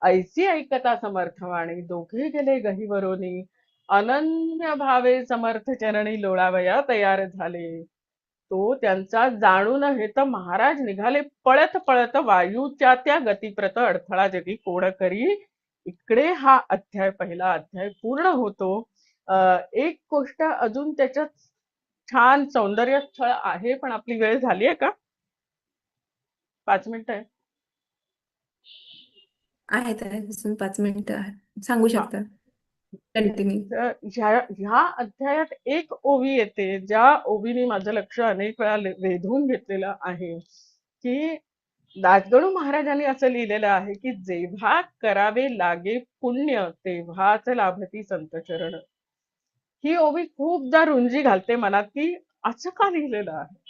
ऐसी ऐकता समर्थवाणी, दोघे गेले गहिवरोनी, अनन्य भावे समर्थ चरणी लोळावया तयार झाले. तो त्यांचा जाणून हे तर महाराज निघाले पळत पळत, वायूच्या त्या गतिप्रत अडथळा जगी कोण करी. इकडे हा अध्याय, पहिला अध्याय पूर्ण होतो. एक गोष्ट अजून त्याच्यात छान सौंदर्य स्थळ आहे, पण आपली वेळ झाली आहे का? 5 मिनिटं आहे. आहेत अजून 5 मिनिटं सांगू हा. शकता कंटिन्यू. तर ह्या अध्यायात एक ओवी येते, ज्या ओवीने माझं लक्ष अनेक वेळा वेधून घेतलेलं आहे की दासगणू महाराजांनी असं लिहिलेलं आहे की जेव्हा करावे लागे पुण्य, तेव्हाच लाभती संत चरण. ही ओवी खूपदा रुंजी घालते मनात की असं का लिहिलेलं आहे.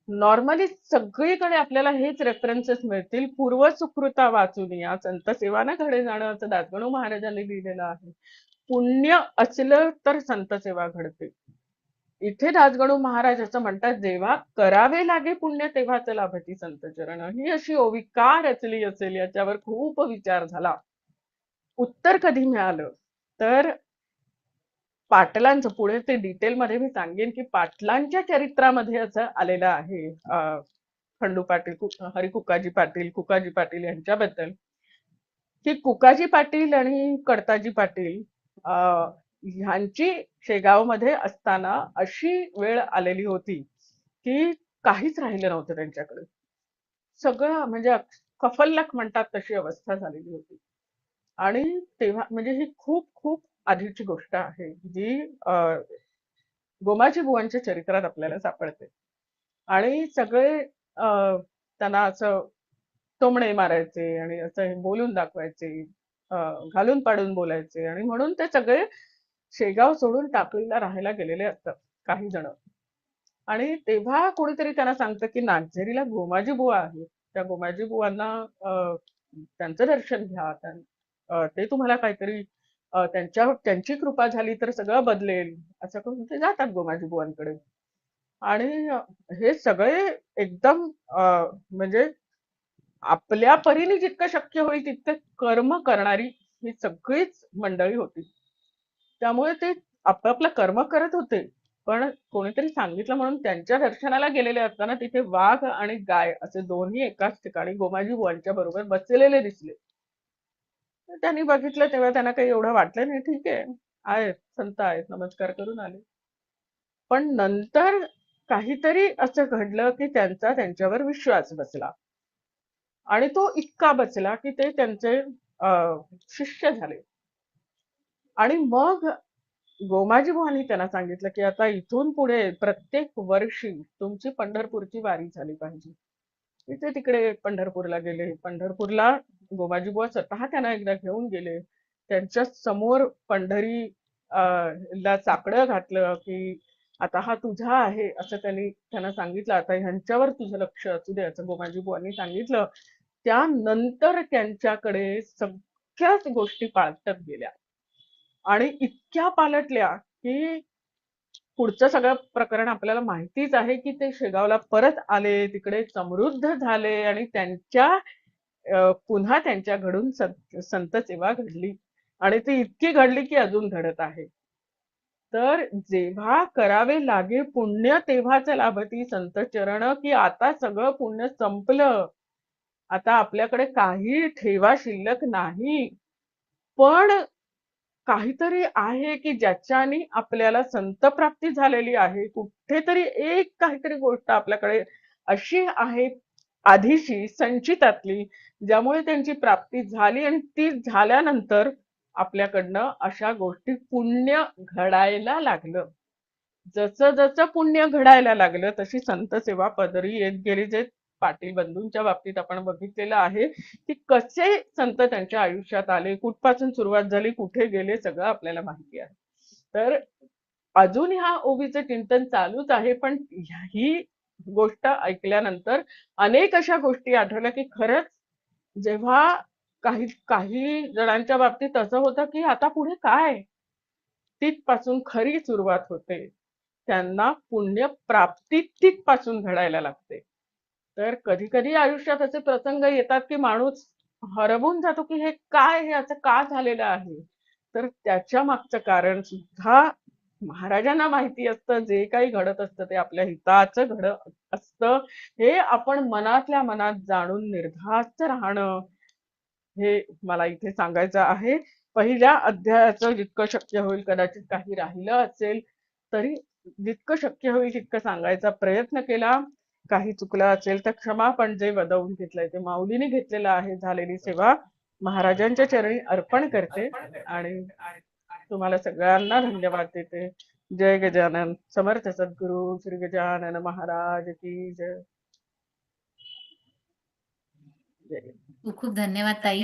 नॉर्मली सगळीकडे आपल्याला हेच रेफरन्सेस मिळतील, पूर्व सुकृता वाचून या संत सेवाना घडे जाणं, असं दासगणू महाराजांनी लिहिलेलं आहे. पुण्य असलं तर संत सेवा घडते. इथे दासगणू महाराज असं म्हणतात, जेव्हा करावे लागे पुण्य तेव्हाच लाभती संत चरण. ही अशी ओवी का रचली असेल याच्यावर खूप विचार झाला. उत्तर कधी मिळालं तर पाटलांचं, पुढे ते डिटेलमध्ये मी सांगेन की पाटलांच्या चरित्रामध्ये असं आलेलं आहे खंडू पाटील, हरिकुकाजी पाटील, कुकाजी पाटील यांच्याबद्दल, की कुकाजी पाटील आणि कडताजी पाटील ह्यांची शेगावमध्ये असताना अशी वेळ आलेली होती की काहीच राहिलं नव्हतं त्यांच्याकडे. सगळं म्हणजे कफल्लक म्हणतात तशी अवस्था झालेली होती. आणि तेव्हा म्हणजे ही खूप खूप आधीची गोष्ट आहे, जी गोमाजी बुवांच्या चरित्रात आपल्याला सापडते. आणि सगळे त्यांना असं टोमणे मारायचे आणि असं हे बोलून दाखवायचे, घालून पाडून बोलायचे, आणि म्हणून ते सगळे शेगाव सोडून टाकळीला राहायला गेलेले असतात काही जण. आणि तेव्हा कोणीतरी त्यांना सांगतं की नागझरीला गोमाजी बुवा आहेत, त्या गोमाजी बुवांना त्यांचं दर्शन घ्या, ते तुम्हाला काहीतरी त्यांची कृपा झाली तर सगळं बदलेल, असं करून ते जातात गोमाजी बुवांकडे. आणि हे सगळे एकदम म्हणजे आपल्या परीने जितकं शक्य होईल तितकं कर्म करणारी ही सगळीच मंडळी होती. त्यामुळे ते आपापलं कर्म करत होते, पण कोणीतरी सांगितलं म्हणून त्यांच्या दर्शनाला गेलेले असताना तिथे वाघ आणि गाय असे दोन्ही एकाच ठिकाणी गोमाजी बुवांच्या बरोबर बसलेले दिसले. तर त्यांनी बघितलं तेव्हा त्यांना काही एवढं वाटलं नाही, ठीक आहे, आहेत संत आहेत, नमस्कार करून आले. पण नंतर काहीतरी असं घडलं की त्यांचा त्यांच्यावर विश्वास बसला, आणि तो इतका बसला की ते त्यांचे शिष्य झाले. आणि मग गोमाजी बुवांनी त्यांना सांगितलं की आता इथून पुढे प्रत्येक वर्षी तुमची पंढरपूरची वारी झाली पाहिजे. तिथे तिकडे पंढरपूरला गेले. पंढरपूरला गोमाजी बुवा स्वतः त्यांना एकदा घेऊन गेले. त्यांच्या समोर पंढरी ला साकडं घातलं की आता हा तुझा आहे असं त्यांना सांगितलं, आता ह्यांच्यावर तुझं लक्ष असू दे असं गोमाजी बुवांनी सांगितलं. त्यानंतर त्यांच्याकडे सगळ्याच गोष्टी पालटत गेल्या, आणि इतक्या पालटल्या की पुढचं सगळं प्रकरण आपल्याला माहितीच आहे की ते शेगावला परत आले, तिकडे समृद्ध झाले, आणि पुन्हा त्यांच्याकडून संत सेवा घडली, आणि ती इतकी घडली की अजून घडत आहे. तर जेव्हा करावे लागे पुण्य तेव्हाच लाभती संत चरण, की आता सगळं पुण्य संपलं, आता आपल्याकडे काही ठेवा शिल्लक नाही, पण काहीतरी आहे की ज्याच्याने आपल्याला संत प्राप्ती झालेली आहे. कुठेतरी एक काहीतरी गोष्ट आपल्याकडे अशी आहे आधीची संचितातली, ज्यामुळे त्यांची प्राप्ती झाली, आणि ती झाल्यानंतर आपल्याकडनं अशा गोष्टी पुण्य घडायला लागलं. जसं जसं पुण्य घडायला लागलं तशी संत सेवा पदरी येत गेली, जे पाटील बंधूंच्या बाबतीत आपण बघितलेलं आहे की कसे संत त्यांच्या आयुष्यात आले, कुठपासून सुरुवात झाली, कुठे गेले, सगळं आपल्याला माहिती आहे. तर अजून ह्या ओवीचं चिंतन चालूच आहे, पण ही गोष्ट ऐकल्यानंतर अनेक अशा गोष्टी आठवल्या की खरंच जेव्हा काही काही जणांच्या बाबतीत असं होतं की आता पुढे काय, तिथपासून खरी सुरुवात होते. त्यांना पुण्य प्राप्ती तिथपासून घडायला लागते. तर कधी-कधी आयुष्यात असे प्रसंग येतात की माणूस हरवून जातो की हे काय, हे असं का झालेलं आहे? तर त्याच्या मागचं कारण सुद्धा महाराजांना माहिती असतं. जे काही घडत असतं ते आपल्या हिताचं घडत असतं. हे आपण मनातल्या मनात जाणून निर्धास्त राहणं, हे मला इथे सांगायचं आहे. पहिल्या अध्यायाचं जितकं शक्य होईल, कदाचित काही राहिलं असेल, तरी जितकं शक्य होईल तितकं सांगायचा प्रयत्न केला. काही चुकलं असेल तर क्षमा, पण जे वदवून घेतलंय ते माऊलीने घेतलेलं आहे. झालेली सेवा महाराजांच्या चरणी अर्पण करते आणि तुम्हाला सगळ्यांना धन्यवाद देते. जय गजानन. समर्थ सद्गुरू श्री गजानन महाराज की जय. जय. खूप खूप धन्यवाद ताई.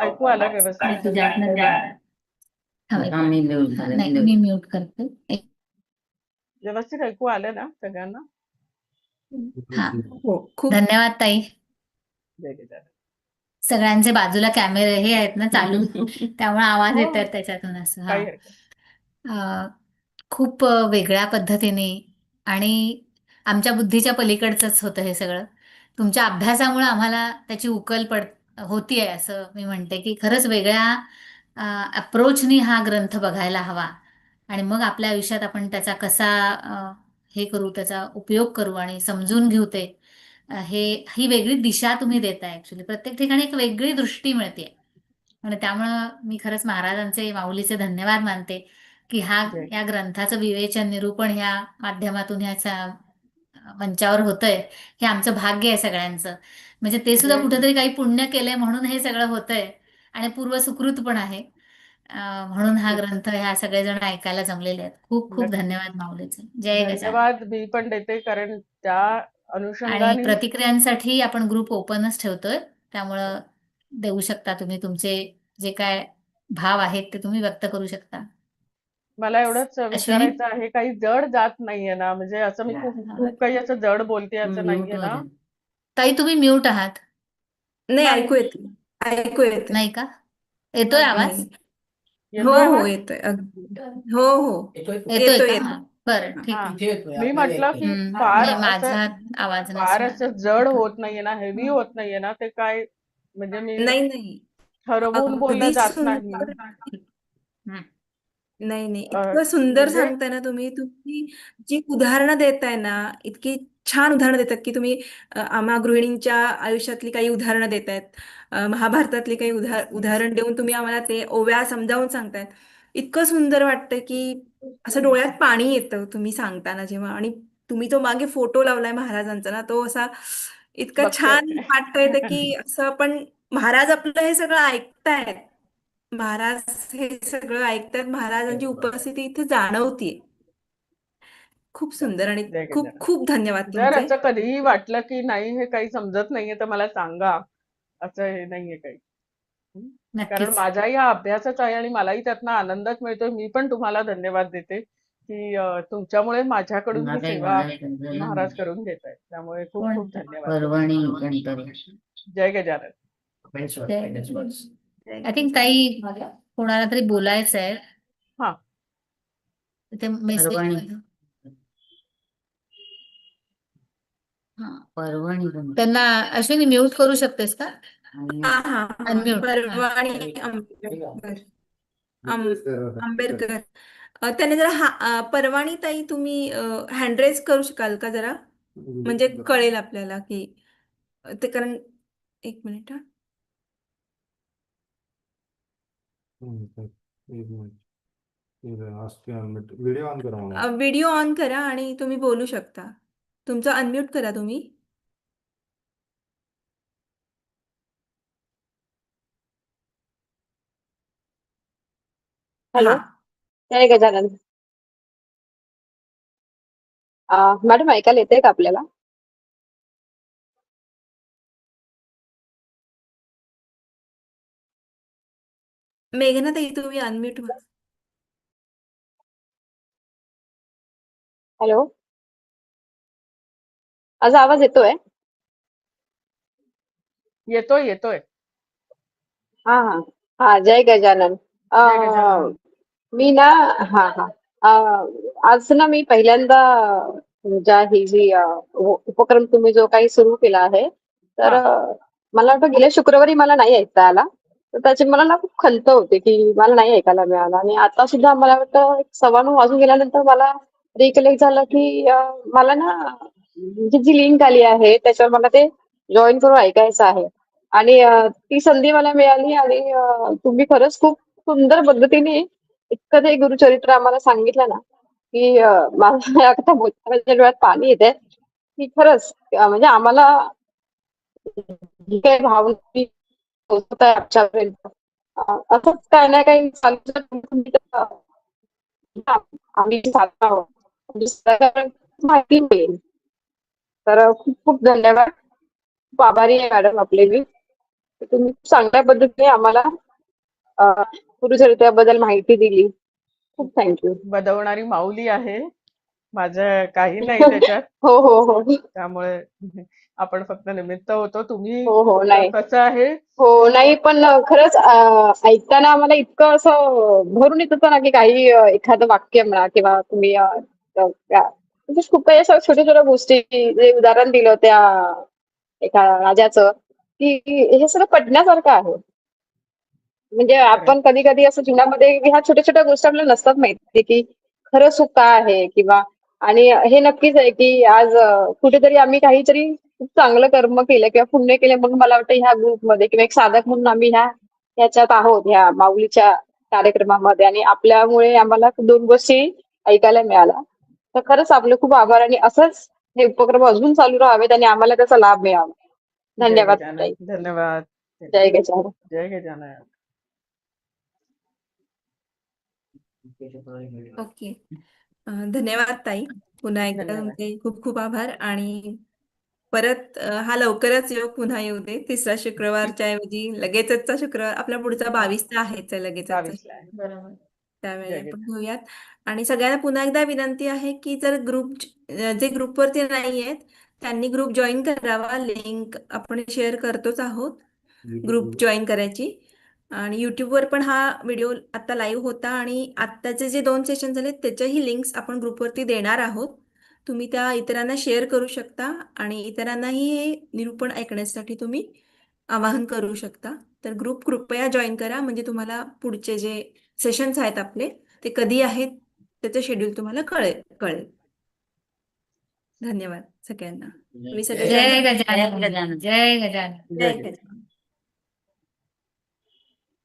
ऐकू आलं व्यवस्थित? आणि तुझ्यातनं नाही, मी म्यूट करते. व्यवस्थित ऐकू आलं ना सगळ्यांना? हा, हो खूप धन्यवाद ताई. जय गजानन. सगळ्यांचे बाजूला कॅमेरे हे आहेत ना चालू, त्यामुळे आवाज हो, येतात त्याच्यातून असं. हा, काही हरकत खूप वेगळ्या पद्धतीने आणि आमच्या बुद्धीच्या पलीकडचंच होतं हे सगळं. तुमच्या अभ्यासामुळे आम्हाला त्याची उकल होतीये असं मी म्हणते की खरंच वेगळ्या अप्रोचनी हा ग्रंथ बघायला हवा आणि मग आपल्या आयुष्यात आपण त्याचा कसा हे करू, त्याचा उपयोग करू आणि समजून घेऊ ते. ही वेगळी दिशा तुम्ही देताय. ऍक्च्युली प्रत्येक ठिकाणी एक वेगळी दृष्टी मिळते आणि त्यामुळं मी खरंच महाराजांचे, माऊलीचे धन्यवाद मानते की जय. या ग्रंथाचं विवेचन, निरूपण ह्या माध्यमातून ह्या मंचावर होतंय. हे आमचं भाग्य आहे सगळ्यांचं. म्हणजे ते सुद्धा जय. कुठेतरी काही पुण्य केलंय म्हणून हे सगळं होतंय आणि पूर्व सुकृत पण आहे. म्हणून हा ग्रंथ ह्या सगळेजण ऐकायला जमलेले आहेत. खूप खूप नक्की. धन्यवाद माऊलीचे. जय गजानन. धन्यवाद मी पण देते, कारण त्या आणि अनुषंगाने प्रतिक्रियांसाठी आपण ग्रुप ओपनच ठेवतोय, त्यामुळं देऊ शकता तुम्ही तुमचे जे काय भाव आहेत ते तुम्ही व्यक्त करू शकता. मला एवढंच अश्विनी, विचारायचं आहे, काही जड जात नाहीये ना? म्हणजे असं मी खूप खूप काही असं जड बोलते असं नाहीये ना? ताई तुम्ही म्यूट आहात. नाही, नाही. ऐकू येते. ऐकू येते. नाही का? येतोय नाही. आवाज? नाही. हो येतोय हो आवाज? येतोय अगदी. हो हो येतोय येतोय का? येतोय. हा, बरं, ठीक हा. आहे. इथे येतोय, मी आपल्याला म्हटलं येतोय. की फार नाही, असं माझा आवाज फार नसणार. असं जड होत नाहीये ना, हेवी होत नाहीये ना, ते काय म्हणजे मी नाही नाही ठरवून बोललं अगदी जात नाही. सुंदर. हं. नाही नाही, अ, इतकं सुंदर म्हणजे सांगताय ना तुम्ही. तुम्ही जी उदाहरणं देताय ना, इतकी छान उदाहरणं देतात की तुम्ही आम्हा गृहिणींच्या आयुष्यातली काही उदाहरणं देतायत. महाभारतातली काही उदाहरण देऊन तुम्ही आम्हाला ते ओव्या समजावून सांगतायत. इतकं सुंदर वाटतं की असं डोळ्यात पाणी येतं तुम्ही सांगताना जेव्हा. आणि तुम्ही तो मागे फोटो लावलाय महाराजांचा ना, तो असा इतका बघते. छान वाटता येतं की असं आपण, महाराज आपलं हे सगळं ऐकतायत. महाराज हे सगळं ऐकतात. महाराजांची उपस्थिती इथे जाणवतीये. खूप सुंदर आणि जय खूप गजानन. खूप धन्यवाद जर तुमचे. असं कधीही वाटलं की नाही हे काही समजत नाहीये तर मला सांगा. असं हे नाहीये काही. हं? कारण नक्कीच. माझाही हा अभ्यासच आहे आणि मलाही त्यातनं आनंदच मिळतोय. मी पण तुम्हाला धन्यवाद देते की तुमच्यामुळे माझ्याकडून ही सेवा महाराज करून घेत आहेत. त्यामुळे खूप खूप धन्यवाद. जय गजानन. आय थिंक ताई कोणाला तरी बोलायचं आहे. हा. ते मेसेज त्यांना अश्विनी म्यूट करू शकतेस का? हा हा हा अनम्यूट. परवाणी आंबेडकर. आंबेडकर. त्याने जरा परवाणी ताई तुम्ही हँडरेज करू शकाल का जरा, म्हणजे कळेल आपल्याला की ते. कारण एक मिनिट हा. व्हिडिओ ऑन करा आणि तुम्ही बोलू शकता. तुमचं अनम्यूट करा तुम्ही. हॅलो, हा जय गजानन. मॅडम ऐकायला येतंय का आपल्याला? मेघनाताई तुम्ही अनम्यूट व्हा. हॅलो, माझा आवाज येतोय? येतोय येतोय. हा हा हा, जय गजानन. जय अं, गजानन. मी ना, हा हा, आज ना मी पहिल्यांदा तुमच्या ही जी उपक्रम तुम्ही जो काही सुरू केला आहे, तर हा मला वाटतं गेल्या शुक्रवारी मला नाही ऐकता आला, तर त्याची मला ना खूप खंत होते की मला नाही ऐकायला मिळालं. आणि आता सुद्धा मला वाटतं 9:15 वाजून गेल्यानंतर मला रिकलेक्ट झालं की मला ना म्हणजे जी लिंक आली आहे त्याच्यावर मला ते जॉईन करून ऐकायचं आहे. आणि ती संधी मला मिळाली. आणि तुम्ही खरंच खूप सुंदर पद्धतीने इतकं ते गुरुचरित्र आम्हाला सांगितलं ना, की मला आता बोलताना डोळ्यात पाणी येते की खरंच म्हणजे आम्हाला जी काही भावना पोहोचत आहे आमच्यापर्यंत, असंच काही ना काही चालू तुम्ही आम्ही साधतो आहोत. म्हणजे सगळ्यांना माहिती मिळेल. तर खूप खूप धन्यवाद. खूप आभारी आहे मॅडम आपले मी. तुम्ही खूप चांगल्या पद्धतीने आम्हाला अ, गुरुचरित्राबद्दल माहिती दिली. खूप थँक्यू. बदवणारी माऊली आहे. माझं काही नाही त्याच्यात. हो हो हो त्यामुळे आपण फक्त निमित्त होतो. तुम्ही हो हो, नाही कसं आहे हो नाही, पण खरंच ऐकताना आम्हाला इतकं असं भरून येत होतं ना, की काही एखादं वाक्य म्हणा किंवा तुम्ही म्हणजे खूप काही अशा छोट्या छोट्या गोष्टी जे उदाहरण दिलं त्या एका राजाचं, की हे सगळं पडण्यासारखं आहे. म्हणजे खरंय. आपण कधी कधी असं जीवनामध्ये ह्या छोट्या छोट्या गोष्टी आपल्याला नसतात माहिती की खरं सुख काय आहे किंवा. आणि हे नक्कीच आहे की आज कुठेतरी आम्ही काहीतरी खूप चांगलं कर्म केलं किंवा पुण्य केलं, मग मला वाटतं ह्या ग्रुपमध्ये किंवा एक साधक म्हणून आम्ही ह्याच्यात आहोत, ह्या माऊलीच्या कार्यक्रमामध्ये. आणि आपल्यामुळे आम्हाला 2 गोष्टी ऐकायला मिळाल्या. तर खरंच आपले खूप आभार. आणि असंच हे उपक्रम अजून चालू राहावेत आणि आम्हाला त्याचा लाभ मिळावा. जय धन्यवाद गजानन. ताई. धन्यवाद. जय गजानन. जय गजानन. ओके. धन्यवाद ताई. पुन्हा एकदा धन्यवाद. तुमचे खूप खूप आभार. आणि परत हा लवकरच योग पुन्हा येऊ दे. 3रा शुक्रवारच्या ऐवजी लगेचचा शुक्रवार. आपला पुढचा 22चा आहेच आहे लगेचचा. 22 ला आहे. बरोबर. त्यावेळी जय आपण गजानन. घेऊयात. आणि सगळ्यांना पुन्हा एकदा विनंती आहे की जर जे ग्रुपवरती नाही आहेत त्यांनी ग्रुप जॉईन करावा. लिंक आपण शेअर करतोच आहोत ग्रुप जॉईन करायची. आणि यूट्यूबवर पण हा व्हिडिओ आता लाईव्ह होता आणि आत्ताचे जे 2 सेशन झाले त्याच्याही लिंक्स आपण ग्रुपवरती देणार आहोत. तुम्ही त्या इतरांना शेअर करू शकता आणि इतरांनाही हे निरूपण ऐकण्यासाठी तुम्ही आवाहन करू शकता. तर ग्रुप कृपया जॉईन करा म्हणजे तुम्हाला पुढचे जे सेशन्स आहेत आपले ते कधी आहेत त्याचं शेड्यूल तुम्हाला कळेल कळेल. धन्यवाद सगळ्यांना. तुम्ही सगळे जय गजानन. गजानन. जय गजानन. जय जय गजानन. गजानन.